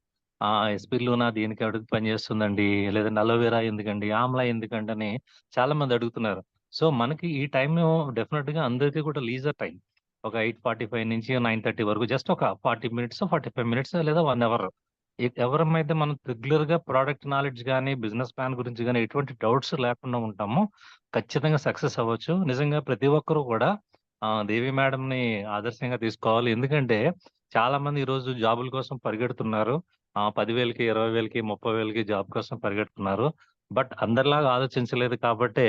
ఎస్పిర్లూనా దీనికి అడుగు పనిచేస్తుందండి, లేదా అలోవెరా ఎందుకండి, ఆమ్లా ఎందుకండి అని చాలా మంది అడుగుతున్నారు. సో మనకి ఈ టైం డెఫినెట్ గా అందరికీ కూడా లీజర్ టైం, ఒక 8:45 నుంచి 9:30 వరకు, జస్ట్ ఒక 40 మినిట్స్ 45 మినిట్స్ లేదా 1 అవర్. ఎవరమైతే మనం రెగ్యులర్ గా ప్రోడక్ట్ నాలెడ్జ్ కానీ బిజినెస్ ప్లాన్ గురించి కానీ ఎటువంటి డౌట్స్ లేకుండా ఉంటామో ఖచ్చితంగా సక్సెస్ అవ్వచ్చు. నిజంగా ప్రతి ఒక్కరూ కూడా దేవి మేడం ని ఆదర్శంగా తీసుకోవాలి. ఎందుకంటే చాలా మంది ఈ రోజు జాబుల కోసం పరిగెడుతున్నారు. 10,000కి 20,000కి 30,000కి జాబ్ కోసం పరిగెడుతున్నారు. బట్ అందరిలాగా ఆలోచించలేదు కాబట్టే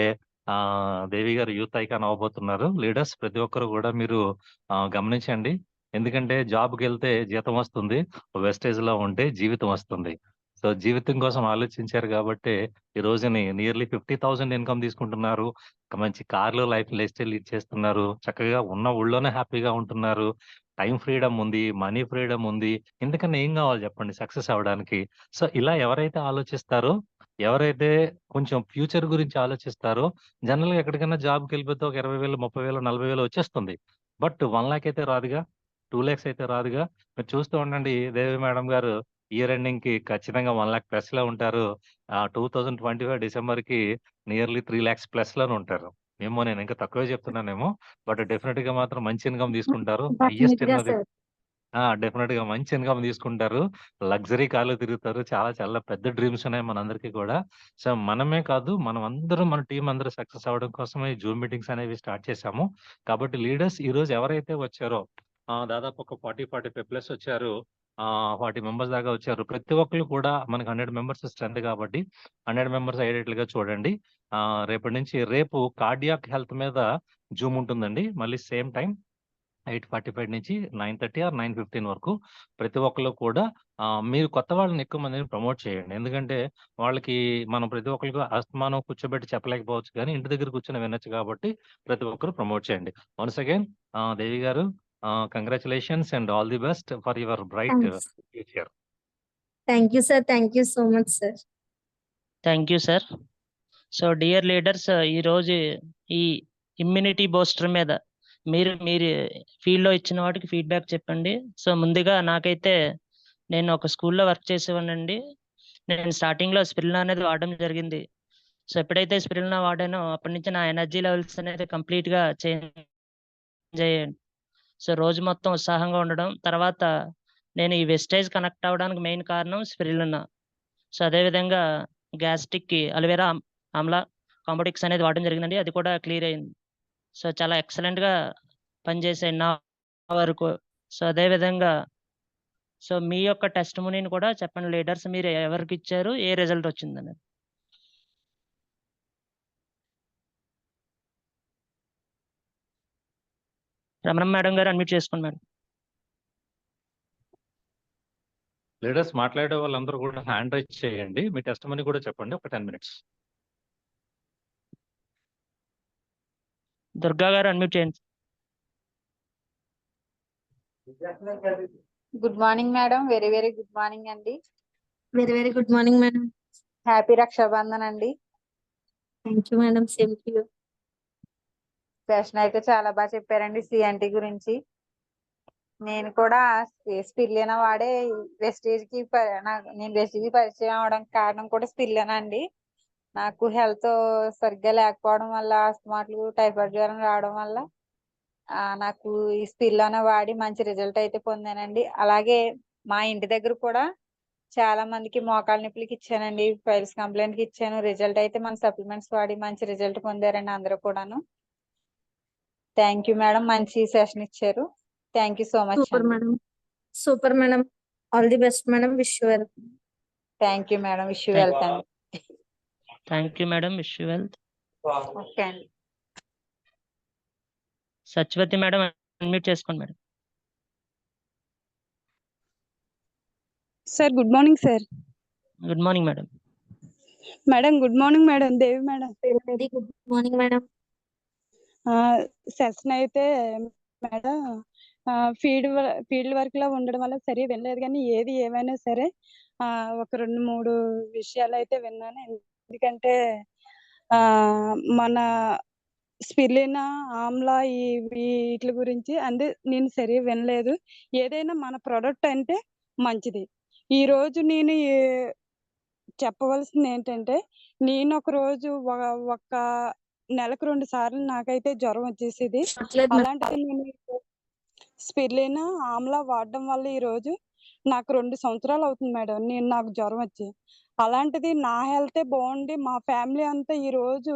దేవి గారు యూత్ ఐకాన్ అవ్వబోతున్నారు. లీడర్స్ ప్రతి ఒక్కరు కూడా మీరు గమనించండి. ఎందుకంటే జాబ్కి వెళ్తే జీతం వస్తుంది, వెస్టేజ్ లో ఉంటే జీవితం వస్తుంది. సో జీవితం కోసం ఆలోచించారు కాబట్టి ఈ రోజుని నియర్లీ 50,000 ఇన్కమ్ తీసుకుంటున్నారు. ఒక మంచి కార్‌లో లైఫ్ స్టైల్ లీడ్ చేస్తున్నారు. చక్కగా ఉన్న ఊళ్ళోనే హ్యాపీగా ఉంటున్నారు. టైమ్ ఫ్రీడమ్ ఉంది. మనీ ఫ్రీడమ్ ఉంది. ఇంతకన్నా ఏం కావాలి చెప్పండి సక్సెస్ అవ్వడానికి? సో ఇలా ఎవరైతే ఆలోచిస్తారో, ఎవరైతే కొంచెం ఫ్యూచర్ గురించి ఆలోచిస్తారో జనరల్‌గా ఎక్కడికైనా జాబ్‌కెళ్ళిపోతే ఒక 20,000, 30,000, 40,000 వచ్చేస్తుంది. బట్ 1,00,000 అయితే రాదుగా. 2,00,000 అయితే రాదుగా. మీరు చూస్తూ ఉండండి దేవి మేడం గారు ఇయర్ ఎండింగ్‌కి ఖచ్చితంగా 1,00,000 ప్లస్‌లో ఉంటారు. 2025 డిసెంబర్‌కి నియర్లీ 3,00,000 ప్లస్‌లోనే ఉంటారు. ఏమో నేను ఇంకా తక్కువే చెప్తున్నానేమో. బట్ డెఫినిట్‌గా మాత్రం మంచి ఇన్‌కమ్ తీసుకుంటారు. హైయెస్ట్ డెఫినెట్ గా ఇన్‌కమ్ సార్. డెఫినిట్‌గా మంచి ఇన్‌కమ్ తీసుకుంటారు. లగ్జరీ కార్‌లో తిరుగుతారు. చాలా చాలా పెద్ద డ్రీమ్స్ ఉన్నాయి మనందరికీ కూడా. సో మనమే కాదు మనమందరం మన టీమ్ అందరూ సక్సెస్ అవ్వడం కోసమే ఈ జూమ్ మీటింగ్స్ అనేవి స్టార్ట్ చేశాము. కాబట్టి లీడర్స్ ఈరోజు ఎవరైతే వచ్చారో దాదాపు ఒక 40, 45 ప్లస్ వచ్చారు. 40 మెంబర్స్ దాకా వచ్చారు. ప్రతి ఒక్కళ్ళు కూడా మనకు 100 మెంబర్స్ స్ట్రెంత్ కాబట్టి 100 మెంబర్స్ అయ్యేటట్లుగా చూడండి. రేపటి నుంచి రేపు కార్డియాక్ హెల్త్ మీద జూమ్ ఉంటుందండి. మళ్ళీ సేమ్ టైం 8:45 నుంచి 9:30 ఆర్ 9:15 వరకు ప్రతి ఒక్కళ్ళు కూడా మీరు కొత్త వాళ్ళని ఎక్కువ మందిని ప్రమోట్ చేయండి. ఎందుకంటే వాళ్ళకి మనం ప్రతి ఒక్కళ్ళకి అస్తమానం కూర్చోబెట్టి చెప్పలేకపోవచ్చు కానీ ఇంటి దగ్గర కూర్చొని వినొచ్చు కాబట్టి ప్రతి ఒక్కరు ప్రమోట్ చేయండి. వన్స్ అగైన్ దేవి గారు congratulations and all the best for your bright thanks. Future. Thank you sir. Thank you so much sir. Thank you sir. So dear leaders, ఈరోజు ఈ ఇమ్యూనిటీ బూస్టర్ మీద మీరు ఫీల్డ్లో ఇచ్చిన వాటికి ఫీడ్బ్యాక్ చెప్పండి. సో ముందుగా నాకైతే నేను ఒక స్కూల్లో వర్క్ చేసేవాడినండి. నేను స్టార్టింగ్లో స్పిరిల్నా అనేది వాడడం జరిగింది. సో ఎప్పుడైతే స్పిరిల్నా వాడానో అప్పటి నుంచి నా ఎనర్జీ లెవెల్స్ అనేది కంప్లీట్గా చేంజ్ అయ్యాయండి. సో రోజు మొత్తం ఉత్సాహంగా ఉండడం, తర్వాత నేను ఈ వెస్టేజ్ కనెక్ట్ అవ్వడానికి మెయిన్ కారణం స్పిరిల్నా. సో అదేవిధంగా గ్యాస్ట్రిక్కి అలోవెరా ఆమ్లా కాంబోటిక్స్ అనేది వాడడం జరిగిందండి. అది కూడా క్లియర్ అయింది. సో చాలా ఎక్సలెంట్గా పనిచేసాయి నా వరకు. సో అదేవిధంగా సో మీ యొక్క టెస్టిమోనీని కూడా చెప్పండి లీడర్స్, మీరు ఎవరికి ఇచ్చారు, ఏ రిజల్ట్ వచ్చిందని. రమణ మేడం గారు అన్మ్యూట్ చేసుకోండి మేడం. లీడర్స్ మాట్లాడే వాళ్ళందరూ కూడా హ్యాండ్ రైజ్ చేయండి. మీ టెస్టిమనీ కూడా చెప్పండి ఒక 10 మినిట్స్. దుర్గా గారు అన్మ్యూట్ చేయండి. Good morning madam. Very very good morning అండి. Very very good morning madam. Happy Rakshabandhan అండి. Thank you madam. Same to you. Session అయితే చాలా బాగా చెప్పారండి సిఎన్టీ గురించి. నేను కూడా స్పిర్లినా వాడే వెస్టేజ్ కి నేను వెస్టేజ్ పరిచయం అవడానికి కారణం కూడా స్పిర్లినా అండి. నాకు హెల్త్ సరిగ్గా లేకపోవడం వల్ల ఆస్తమాట్లు టైఫాయిడ్ జ్వరం రావడం వల్ల నాకు ఈ స్పిర్లినా వాడి మంచి రిజల్ట్ అయితే పొందానండి. అలాగే మా ఇంటి దగ్గర కూడా చాలా మందికి మోకాళ్ళ నొప్పులకి ఇచ్చానండి. ఫైల్స్ కంప్లైంట్ కి ఇచ్చాను. రిజల్ట్ అయితే మన సప్లిమెంట్స్ వాడి మంచి రిజల్ట్ పొందారండి అందరూ కూడాను. Thank you madam. మంచి సెషన్ ఇచ్చారు. Thank you so much. Super madam. Super madam. All the best madam. Wish you well. Thank you madam. Wish you wealth అండి. Thank you madam. Wish you wealth. Okay అండి. సత్యవతి మేడం అన్మ్యూట్ చేసుకోండి madam. Sir good morning sir. Good morning madam. Madam good morning madam. Devi madam. Very good morning madam. Session అయితే మేడం ఫీల్డ్ వర్క్ లో ఉండడం వల్ల సరిగా వినలేదు కానీ ఏది ఏమైనా సరే ఒక 2-3 విషయాలు అయితే విన్నాను. ఎందుకంటే మన స్పిర్లినా ఆమ్లా వీటి గురించి అంటే నేను సరిగా వినలేదు. ఏదైనా మన ప్రొడక్ట్ అంటే మంచిది. ఈ రోజు నేను చెప్పవలసింది ఏంటంటే నేను ఒక రోజు ఒక నెలకు 2 సార్లు నాకైతే జ్వరం వచ్చేసేది. అలాంటిది నేను స్పిర్లినా ఆమ్లా వాడడం వల్ల ఈ రోజు నాకు 2 సంవత్సరాలు అవుతుంది మేడం నాకు జ్వరం వచ్చి. అలాంటిది నా హెల్తే బాగుండి మా ఫ్యామిలీ అంతా ఈ రోజు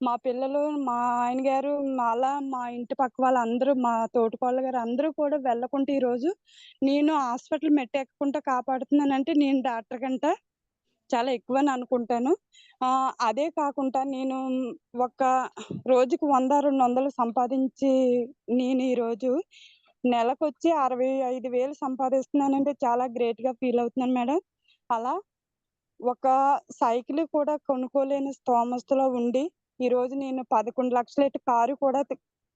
మా పిల్లలు మా ఆయన గారు అలా మా ఇంటి పక్క వాళ్ళందరూ మా తోటికోళ్ళ గారు అందరూ కూడా వెళ్ళకుంటే ఈ రోజు నేను హాస్పిటల్ మెట్టెక్కకుండా కాపాడుతున్నానంటే నేను డాక్టర్ కంటే చాలా ఎక్కువని అనుకుంటాను. అదే కాకుండా నేను ఒక రోజుకి 100-200 సంపాదించి నేను ఈరోజు నెలకొచ్చి 65,000 సంపాదిస్తున్నానంటే చాలా గ్రేట్ గా ఫీల్ అవుతున్నాను మేడం. అలా ఒక సైకిల్ కూడా కొనుక్కోలేని స్తోమతలో ఉండి ఈ రోజు నేను 11 లక్షల కారు కూడా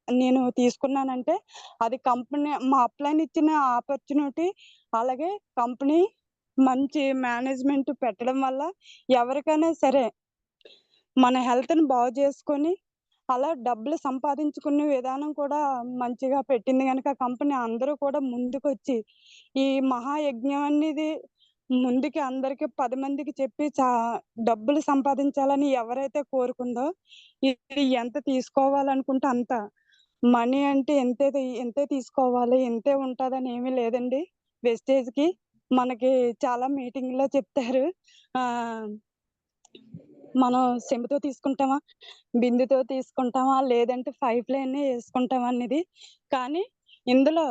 నేను తీసుకున్నానంటే అది కంపెనీ మా అప్లైన్ ఇచ్చిన ఆపర్చునిటీ, అలాగే కంపెనీ మంచి మేనేజ్మెంట్ పెట్టడం వల్ల ఎవరికైనా సరే మన హెల్త్ని బాగు చేసుకొని అలా డబ్బులు సంపాదించుకునే విధానం కూడా మంచిగా పెట్టింది కనుక కంపెనీ అందరూ కూడా ముందుకొచ్చి ఈ మహాయజ్ఞం అనేది ముందుకి అందరికి 10 మందికి చెప్పి డబ్బులు సంపాదించాలని ఎవరైతే కోరుకుందో ఇది ఎంత తీసుకోవాలనుకుంటే అంత మనీ అంటే ఎంతే తీసుకోవాలి, ఎంతే ఉంటుందని ఏమీ లేదండి. వెస్టేజ్ కి మనకి చాలా మీటింగ్ లో చెప్తారు, మనం సెంబుతో తీసుకుంటామా, బిందుతో తీసుకుంటామా, లేదంటే 5 లైన్ వేసుకుంటామా అనేది. కానీ ఇందులో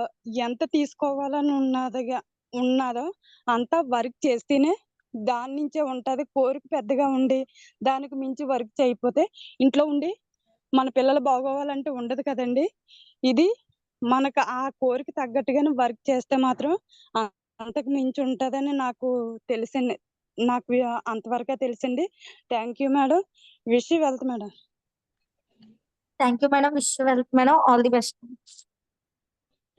ఎంత తీసుకోవాలని ఉన్నదో అంతా వర్క్ చేస్తేనే దాని నుంచే ఉంటది. కోరిక పెద్దగా ఉండి దానికి మించి వర్క్ చేయకపోతే ఇంట్లో ఉండి మన పిల్లలు బాగోవాలంటే ఉండదు కదండి. ఇది మనకు ఆ కోరిక తగ్గట్టుగానే వర్క్ చేస్తే మాత్రం అంతకు మించి ఉంటదని నాకు తెలిసింది. నాకు అంతవరకే తెలిసింది. Thank you madam. Wish you wealth madam. Thank you madam. Wish you wealth madam. All the best.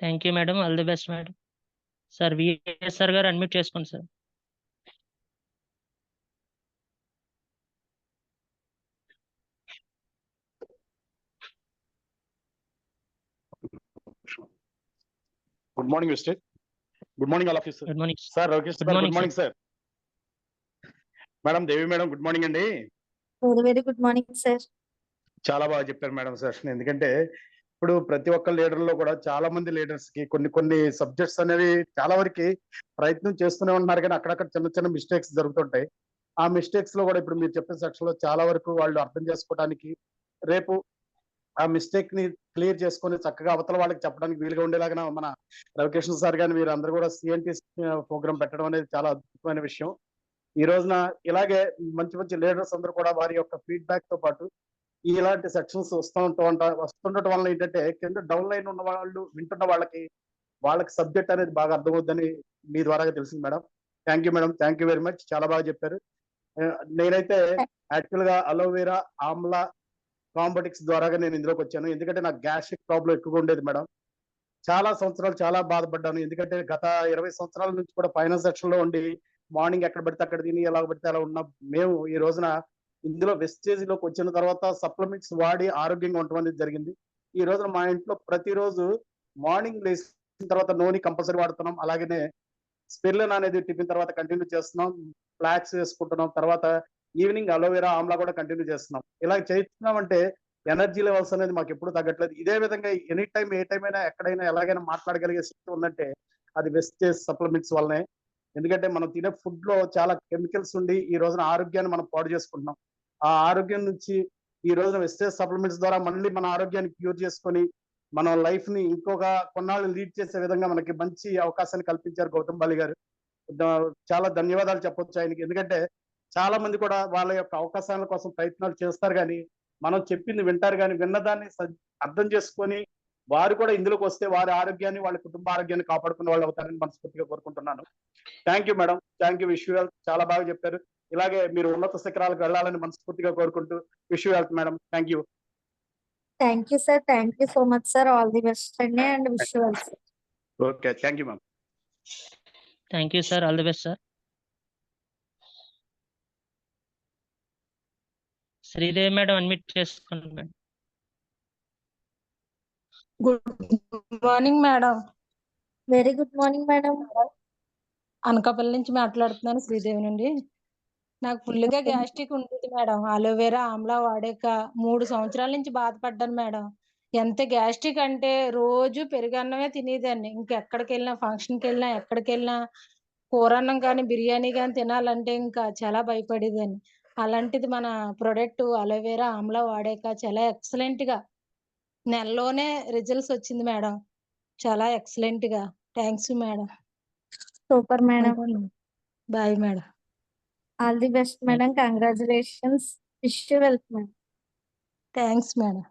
Thank you madam. All the best madam. Sir VSR గారు అడ్మిట్ చేసుకోండి sir. Good morning mister. Good morning all of you sir. Good morning sir Ravikrishna good sir, morning good morning sir. Madam Devi madam, good morning అండి. Very very good morning sir. చాలా బాగా చెప్పారు మేడం సెషన్. ఎందుకంటే ఇప్పుడు ప్రతి ఒక్క లీడర్ లో కూడా చాలా మంది లీడర్స్ కి కొన్ని సబ్జెక్ట్స్ అనేవి చాలా వరకు ప్రయత్నం చేస్తూనే ఉన్నారు, కానీ అక్కడక్కడ చిన్న చిన్న మిస్టేక్స్ జరుగుతుంటాయి. ఆ మిస్టేక్స్ లో కూడా ఇప్పుడు మీరు చెప్పిన సెక్షన్ లో చాలా వరకు వాళ్ళు అర్థం చేసుకోవడానికి, రేపు ఆ మిస్టేక్ ని క్లియర్ చేసుకొని చక్కగా అవతల వాళ్ళకి చెప్పడానికి వీలుగా ఉండేలాగా మన రవికృష్ణ సార్ గాని మీరు అందరూ కూడా సిఎన్టీ ప్రోగ్రామ్ పెట్టడం అనేది చాలా అద్భుతమైన విషయం. ఈ రోజున ఇలాగే మంచి మంచి లీడర్స్ అందరూ కూడా వారి యొక్క ఫీడ్బ్యాక్ తో పాటు ఇలాంటి సెక్షన్స్ వస్తుండటం వల్ల ఏంటంటే కింద డౌన్ లైన్ ఉన్న వాళ్ళు వింటున్న వాళ్ళకి సబ్జెక్ట్ అనేది బాగా అర్థమవుద్దని మీ ద్వారా తెలిసింది madam. Thank you madam. Thank you very much. చాలా బాగా చెప్పారు. నేనైతే యాక్చువల్ గా అలోవెరా, ఆమ్లా, కాంబోటిక్స్ ద్వారాగా నేను ఇందులోకి వచ్చాను. ఎందుకంటే నాకు గ్యాస్ట్రిక్ ప్రాబ్లం ఎక్కువగా ఉండేది మేడం. చాలా సంవత్సరాలు చాలా బాధపడ్డాను. ఎందుకంటే గత 20 సంవత్సరాల నుంచి కూడా ఫైనాన్స్ సెక్షన్ లో ఉండి మార్నింగ్ ఎక్కడ పడితే అక్కడ తిని ఎలా పడితే అలా ఉన్న మేము ఈ రోజున ఇందులో వెస్టేజ్ లోకి వచ్చిన తర్వాత సప్లిమెంట్స్ వాడి ఆరోగ్యంగా ఉండటం అనేది జరిగింది. ఈ రోజున మా ఇంట్లో ప్రతిరోజు మార్నింగ్ లేచిన తర్వాత నూనె కంపల్సరీ వాడుతున్నాం. అలాగనే స్పిర్లిన్ అనేది టిఫిన్ తర్వాత కంటిన్యూ చేస్తున్నాం. ఫ్లాక్స్ వేసుకుంటున్నాం. తర్వాత ఈవినింగ్ అలోవెరా, ఆమ్లా కూడా కంటిన్యూ చేస్తున్నాం. ఇలా చేస్తున్నాం అంటే ఎనర్జీ లెవెల్స్ అనేది మాకు ఎప్పుడు తగ్గట్లేదు. ఇదే విధంగా ఎనీ టైం ఏ టైం అయినా ఎక్కడైనా ఎలాగైనా మాట్లాడగలిగే శక్తి ఉందంటే అది వెస్టేజ్ సప్లిమెంట్స్ వల్లనే. ఎందుకంటే మనం తినే ఫుడ్ లో చాలా కెమికల్స్ ఉండి ఈ రోజున ఆరోగ్యాన్ని మనం పాడు చేసుకుంటున్నాం. ఆ ఆరోగ్యం నుంచి ఈ రోజున వెస్టేజ్ సప్లిమెంట్స్ ద్వారా మళ్ళీ మన ఆరోగ్యాన్ని క్యూర్ చేసుకొని మన లైఫ్ ని ఇంకొక కొన్నాళ్ళు లీడ్ చేసే విధంగా మనకి మంచి అవకాశాన్ని కల్పించారు గౌతమ్ బాలి గారు. చాలా ధన్యవాదాలు చెప్పొచ్చు ఆయనకి. ఎందుకంటే చాలా మంది కూడా వాళ్ళ యొక్క అవకాశాల కోసం ప్రయత్నాలు చేస్తారు, కానీ మనం చెప్పింది వింటారు, కానీ విన్నదాన్ని అర్థం చేసుకొని వారు కూడా ఇందులోకి వస్తే వారి ఆరోగ్యాన్ని, వాళ్ళ కుటుంబ ఆరోగ్యాన్ని కాపాడుకునే వాళ్ళు అవుతారని మనస్ఫూర్తిగా కోరుకుంటున్నాను. Thank you madam. Thank you. Wish you health. చాలా బాగా చెప్పారు. ఇలాగే మీరు ఉన్నత శిఖరాలకు వెళ్ళాలని మనస్ఫూర్తిగా కోరుకుంటూ wish you health madam. Thank you. Thank you sir. Thank you so much sir. All the best అండి and wish you wealth. Okay, thank you ma'am. Thank you sir. All the best sir. Sridevi madam admit చేసుకోండి madam. Good morning madam. Very good morning madam. Anakapalli నుంచి మాట్లాడుతున్నాను, శ్రీదేవి నుండి. నాకు ఫుల్గా గ్యాస్ట్రిక్ ఉండేది మేడం. అలోవెరా, ఆమ్లా వాడాక 3 సంవత్సరాల నుంచి బాధపడ్డాను మేడం. ఎంత గ్యాస్ట్రిక్ అంటే రోజు పెరుగన్నమే తినేదాన్ని. ఇంకెక్కడికి వెళ్ళినా, ఫంక్షన్కి వెళ్ళినా, ఎక్కడికి వెళ్ళినా కూరన్నం కానీ బిర్యానీ కానీ తినాలంటే ఇంకా చాలా భయపడేదాన్ని. అలాంటిది మన ప్రొడక్ట్ అలోవెరా, ఆమ్లా వాడాక చాలా ఎక్సలెంట్ గా నెలలోనే రిజల్ట్స్ వచ్చింది మేడం. చాలా ఎక్సలెంట్ గా. Thanks madam. Super madam. Bye madam. All the best madam. Congratulations. Wish you wealth madam. Thanks madam.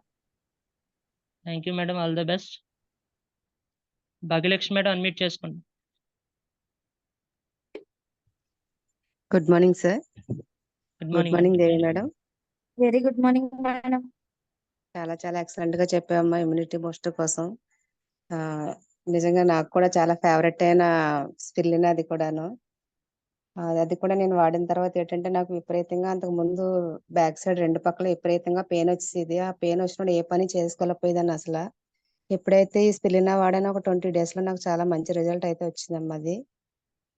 Thank you madam. All the best. Bhagyalakshmi madam unmute చేసుకోండి. Good morning sir. Good good morning morning Devi madam. Very good morning madam. చాలా ఎక్సలెంట్ గా చెప్పామమ్మా ఇమ్యూనిటీ బూస్టర్ కోసం. ఆ నిజంగా నాకు కూడా చాలా ఫేవరెట్ అయిన స్పిర్లినా అది కూడాను. అది కూడా నేను వాడిన తర్వాత ఏంటంటే నాకు విపరీతంగా అంతకు ముందు బ్యాక్ సైడ్ 2 పక్కల విపరీతంగా పెయిన్ వచ్చేది. ఆ పెయిన్ వచ్చినప్పుడు ఏ పని చేసుకోలేకపోయేదాన్ని అసలు. ఎప్పుడైతే ఈ స్పిర్లినా వాడానో ఒక 20 days లో నాకు చాలా మంచి రిజల్ట్ అయితే వచ్చిందమ్మా అది.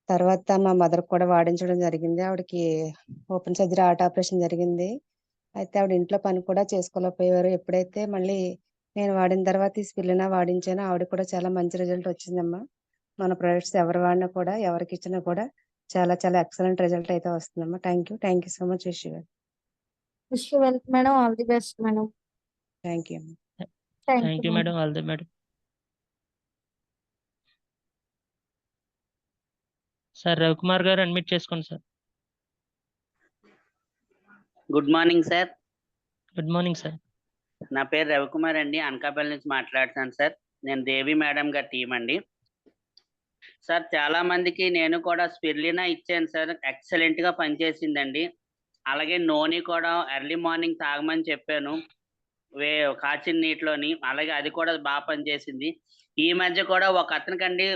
తర్వాత మా మదర్ కూడా వాడించడం జరిగింది. ఆవిడకి ఓపెన్ సర్జరీ హార్ట్ ఆపరేషన్ జరిగింది. అయితే ఆవిడ ఇంట్లో పని కూడా చేసుకోలేకపోయేవారు. ఎప్పుడైతే మళ్ళీ నేను వాడిన తర్వాత ఈ స్పిర్లినా వాడించానో ఆవిడ కూడా చాలా మంచి రిజల్ట్ వచ్చిందమ్మా. మన ప్రొడక్ట్స్ ఎవరు వాడినా కూడా ఎవరికి ఇచ్చినా కూడా చాలా ఎక్సలెంట్ రిజల్ట్ అయితే వస్తుందమ్మా. Thank you so much wish wish you well madam. All the best madam. Thank you అమ్మా. Thank you madam. All the madam. Sir Ravikumar గారు అడ్మిట్ చేసుకోండి sir. Good morning sir. Good morning sir. నా పేరు రవికుమార్ అండి, అనకాపల్లి నుంచి మాట్లాడుతాను సార్. నేను దేవి మేడం గారి టీం అండి. సార్ చాలా మందికి నేను కూడా స్పిర్లినా ఇచ్చాను సార్, ఎక్సలెంట్ గా పనిచేసిందండి. అలాగే నోని కూడా ఎర్లీ మార్నింగ్ తాగమని చెప్పాను కాచిన నీటిలోని, అలాగే అది కూడా బాగా పనిచేసింది. ఈ మధ్య కూడా ఒక అతనికండి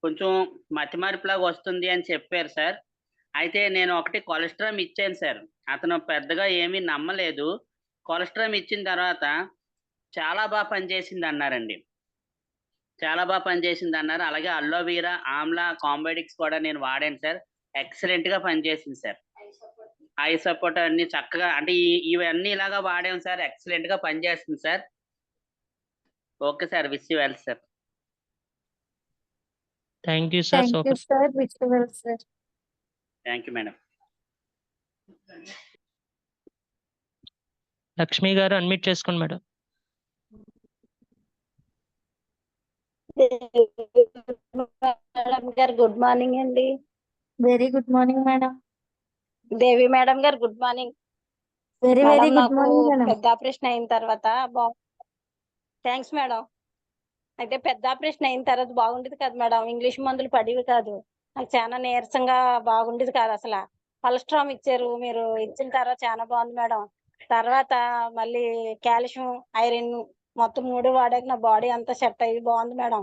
కొంచెం మతిమరుపులాగా వస్తుంది అని చెప్పారు సార్. అయితే నేను ఒకటి కొలెస్ట్రామ్ ఇచ్చాను సార్. అతను పెద్దగా ఏమీ నమ్మలేదు. కొలెస్ట్రామ్ ఇచ్చిన తర్వాత చాలా బాగా పనిచేసింది అన్నారండి. చాలా బాగా పనిచేసింది అన్నారు. అలాగే అల్లోవీరా ఆమ్లా కాంబోడిక్స్ కూడా నేను వాడాను సార్, ఎక్సలెంట్ గా పనిచేసింది సార్. ఐ సపోర్ట్ అన్ని చక్కగా అంటే ఇవన్నీ ఇలాగా వాడాం సార్, ఎక్సలెంట్ గా పనిచేస్తుంది sir. Okay sir, wish you well sir. Thank you sir. Thank you sir. Wish you well sir. Thank you madam. Lakshmi గారు అడ్మిట్ చేసుకోండి మేడం. మేడం గారు గుడ్ మార్నింగ్ అండి. Very good morning madam. Devi madam గారు good morning. Very madam good నాకు మార్నింగ్ మేడం. పెద్ద ఆపరేషన్ అయిన తర్వాత థ్యాంక్స్ మేడం. అయితే పెద్ద ఆపరేషన్ అయిన తర్వాత బాగుండేది కాదు మేడం, ఇంగ్లీష్ మందులు పడేవి కాదు. నాకు చాలా నీరసంగా బాగుండేది కాదు అసలు. కొలెస్ట్రామ్ ఇచ్చారు, మీరు ఇచ్చిన తర్వాత చాలా బాగుంది మేడం. తర్వాత మళ్ళీ కాల్షియం ఐరన్ మొత్తం 3 వాడాక నా బాడీ అంతా సెట్ అయ్యి బాగుంది మేడం.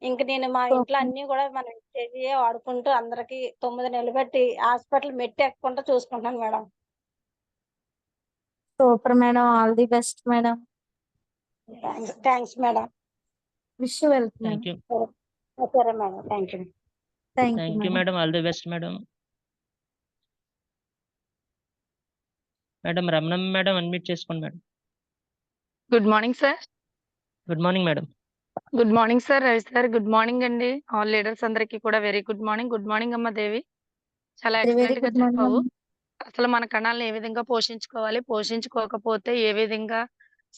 ఇంక నేను మా ఇంట్లో అన్ని కూడా మనం ఇచ్చేవి వాడుకుంటూ అందరికి 9 నెలలు బట్టి హాస్పిటల్ మెట్టి ఎక్కకుండా చూసుకుంటాను madam. Super madam. All the best madam. Thanks madam. Wish you well thank you. సరే madam. Thank you. Thank you madam. All the best madam. Madam Ramanamma madam admit చేసుకోండి madam. Good morning sir. Good morning madam. Good morning sir. Ravi sir good morning అండి. ఆల్ లీడర్స్ అందరికి కూడా very good morning. Good morning అమ్మ దేవి. చాలా ఎక్సలెంట్ గా చెప్పావు. అసలు మన కణాలను ఏ విధంగా పోషించుకోవాలి, పోషించుకోకపోతే ఏ విధంగా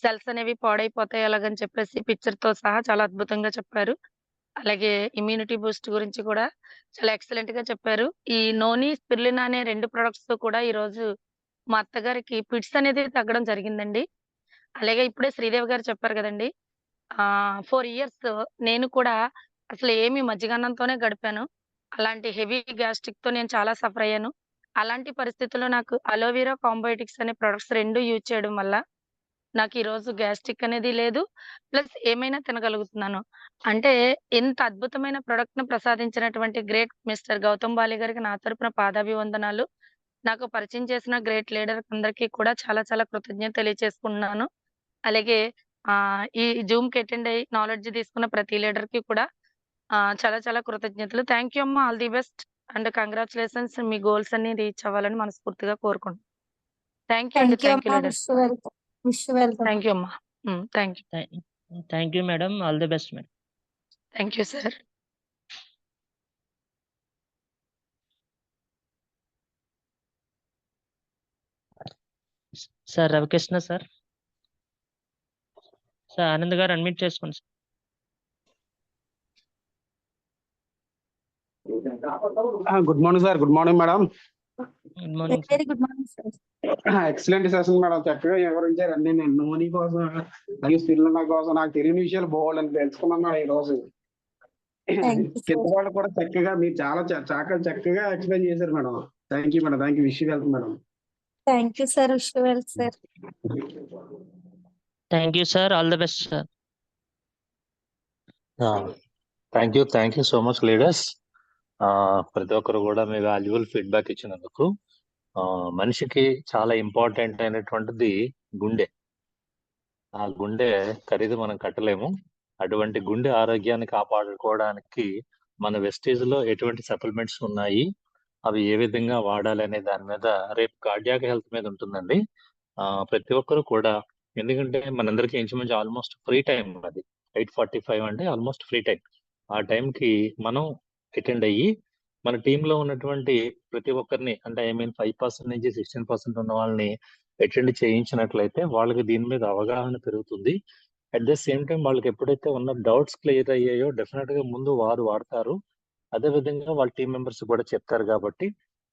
సెల్స్ అనేవి పాడైపోతాయి అలాగని చెప్పేసి పిక్చర్ తో సహా చాలా అద్భుతంగా చెప్పారు. అలాగే ఇమ్యూనిటీ బూస్ట్ గురించి కూడా చాలా ఎక్సలెంట్ గా చెప్పారు. ఈ నోని స్పిర్లినా అనే 2 ప్రొడక్ట్స్ తో కూడా ఈ రోజు మా అత్తగారికి పిట్స్ అనేది తగ్గడం జరిగిందండి. అలాగే ఇప్పుడే శ్రీదేవి గారు చెప్పారు కదండి, 4 years నేను కూడా అసలు ఏమి మజ్జిగన్నంతోనే గడిపాను. అలాంటి హెవీ గ్యాస్ట్రిక్ తో నేను చాలా సఫర్ అయ్యాను. అలాంటి పరిస్థితుల్లో నాకు అలోవెరా కాంబోటిక్స్ అనే ప్రొడక్ట్స్ 2 యూజ్ చేయడం వల్ల నాకు ఈ రోజు గ్యాస్ట్రిక్ అనేది లేదు. ప్లస్ ఏమైనా తినగలుగుతున్నాను. అంటే ఎంత అద్భుతమైన ప్రొడక్ట్ ను ప్రసాదించినటువంటి గ్రేట్ మిస్టర్ గౌతమ్ బాలి గారికి నా తరపున పాదాభివందనాలు. నాకు పరిచయం చేసిన గ్రేట్ లీడర్ అందరికీ కూడా చాలా కృతజ్ఞత తెలియజేసుకుంటున్నాను. అలాగే ఈ జూమ్ కి అటెండ్ అయ్యి నాలెడ్జ్ తీసుకున్న ప్రతి లీడర్ కి కూడా చాలా కృతజ్ఞతలు. థ్యాంక్ యూ అమ్మా. All the best and congratulations. మీ గోల్స్ అన్ని రీచ్ అవ్వాలని మనస్ఫూర్తిగా కోరుకుంటున్నాను. థ్యాంక్ యూ అండి. Thank you leader. Thank you అమ్మా. Thank you. Thank you madam. All the best madam. Thank you sir. Sir Ravikrishna sir. Sir Anand గారు అడ్మిట్ చేసుకోండి sir. Good morning sir. Good morning madam. Good morning. Very good morning sir. Excellent session madam. చక్కగా వివరించారు అన్ని. నేను నూనె కోసం అలాగే స్పిర్లినా కోసం నాకు తెలియని విషయాలు బాగుండని తెలుసుకున్నాను మేడం ఈ రోజు. కింద వాళ్ళు కూడా చక్కగా మీరు చాలా చక్కగా ఎక్స్ప్లెయిన్ చేశారు madam. Thank you madam. Thank you. Wish వెళ్తాం madam. Thank you sir. Wish well sir. Thank you sir. All the best sir. Thank you so much leaders. ప్రతి ఒక్కరు కూడా మీ వాల్యుబుల్ ఫీడ్బ్యాక్ ఇచ్చినందుకు. మనిషికి చాలా ఇంపార్టెంట్ అయినటువంటిది గుండె. ఆ గుండె ఖరీదు మనం కట్టలేము. అటువంటి గుండె ఆరోగ్యాన్ని కాపాడుకోవడానికి మన వెస్టేజ్ లో ఎటువంటి సప్లిమెంట్స్ ఉన్నాయి, అవి ఏ విధంగా వాడాలి అనే దాని మీద రేపు కార్డియాక్ హెల్త్ మీద ఉంటుందండి. ప్రతి ఒక్కరు కూడా, ఎందుకంటే మనందరికీ ఇంచుమించు ఆల్మోస్ట్ ఫ్రీ టైం అది 8:45 అంటే ఆల్మోస్ట్ ఫ్రీ టైం. ఆ టైంకి మనం అటెండ్ అయ్యి మన టీంలో ఉన్నటువంటి ప్రతి ఒక్కరిని, అంటే 5% నుంచి 16% ఉన్న వాళ్ళని అటెండ్ చేయించినట్లయితే వాళ్ళకి దీని మీద అవగాహన పెరుగుతుంది. అట్ ద సేమ్ టైం వాళ్ళకి ఎప్పుడైతే ఉన్న డౌట్స్ క్లియర్ అయ్యాయో డెఫినెట్ గా ముందు వారు వాడతారు, అదే విధంగా వాళ్ళ టీం మెంబర్స్ కూడా చెప్తారు. కాబట్టి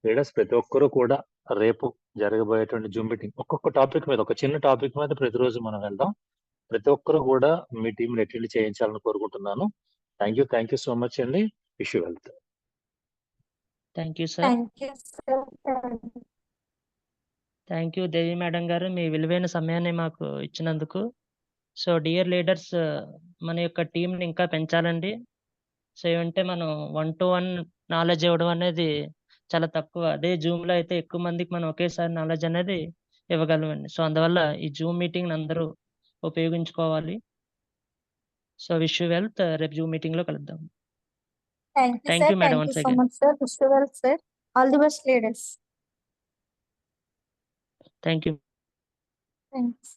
లీడర్స్ ప్రతి ఒక్కరూ కూడా రేపు జరగబోయేటువంటి జూమ్ మీటింగ్ ఒక్కొక్క టాపిక్ మీద, ఒక చిన్న టాపిక్ మీద ప్రతిరోజు మనం వెళ్దాం. ప్రతి ఒక్కరు కూడా మీ టీంని అటెండ్ చేయించాలని కోరుకుంటున్నాను. థ్యాంక్ యూ సో మచ్ అండి. Wish you wealth. Thank you sir. Thank you sir. Thank you Devi madam గారు, మీ విలువైన సమయాన్ని మాకు ఇచ్చినందుకు. సో డియర్ లీడర్స్, మన యొక్క టీంని ఇంకా పెంచాలండి. సో ఏమంటే మనం 1-to-1 నాలెడ్జ్ ఇవ్వడం అనేది చాలా తక్కువ. అదే జూమ్లో అయితే ఎక్కువ మందికి మనం ఒకేసారి నాలెడ్జ్ అనేది ఇవ్వగలమండి. సో అందువల్ల ఈ జూమ్ మీటింగ్ అందరూ ఉపయోగించుకోవాలి. So wish you wealth. రేపు జూమ్ మీటింగ్ లో కలుద్దాం. Thank you thank sir. You madam thank you once so again. Much sir. Wish well sir. All the best leaders. Thank you. Thanks.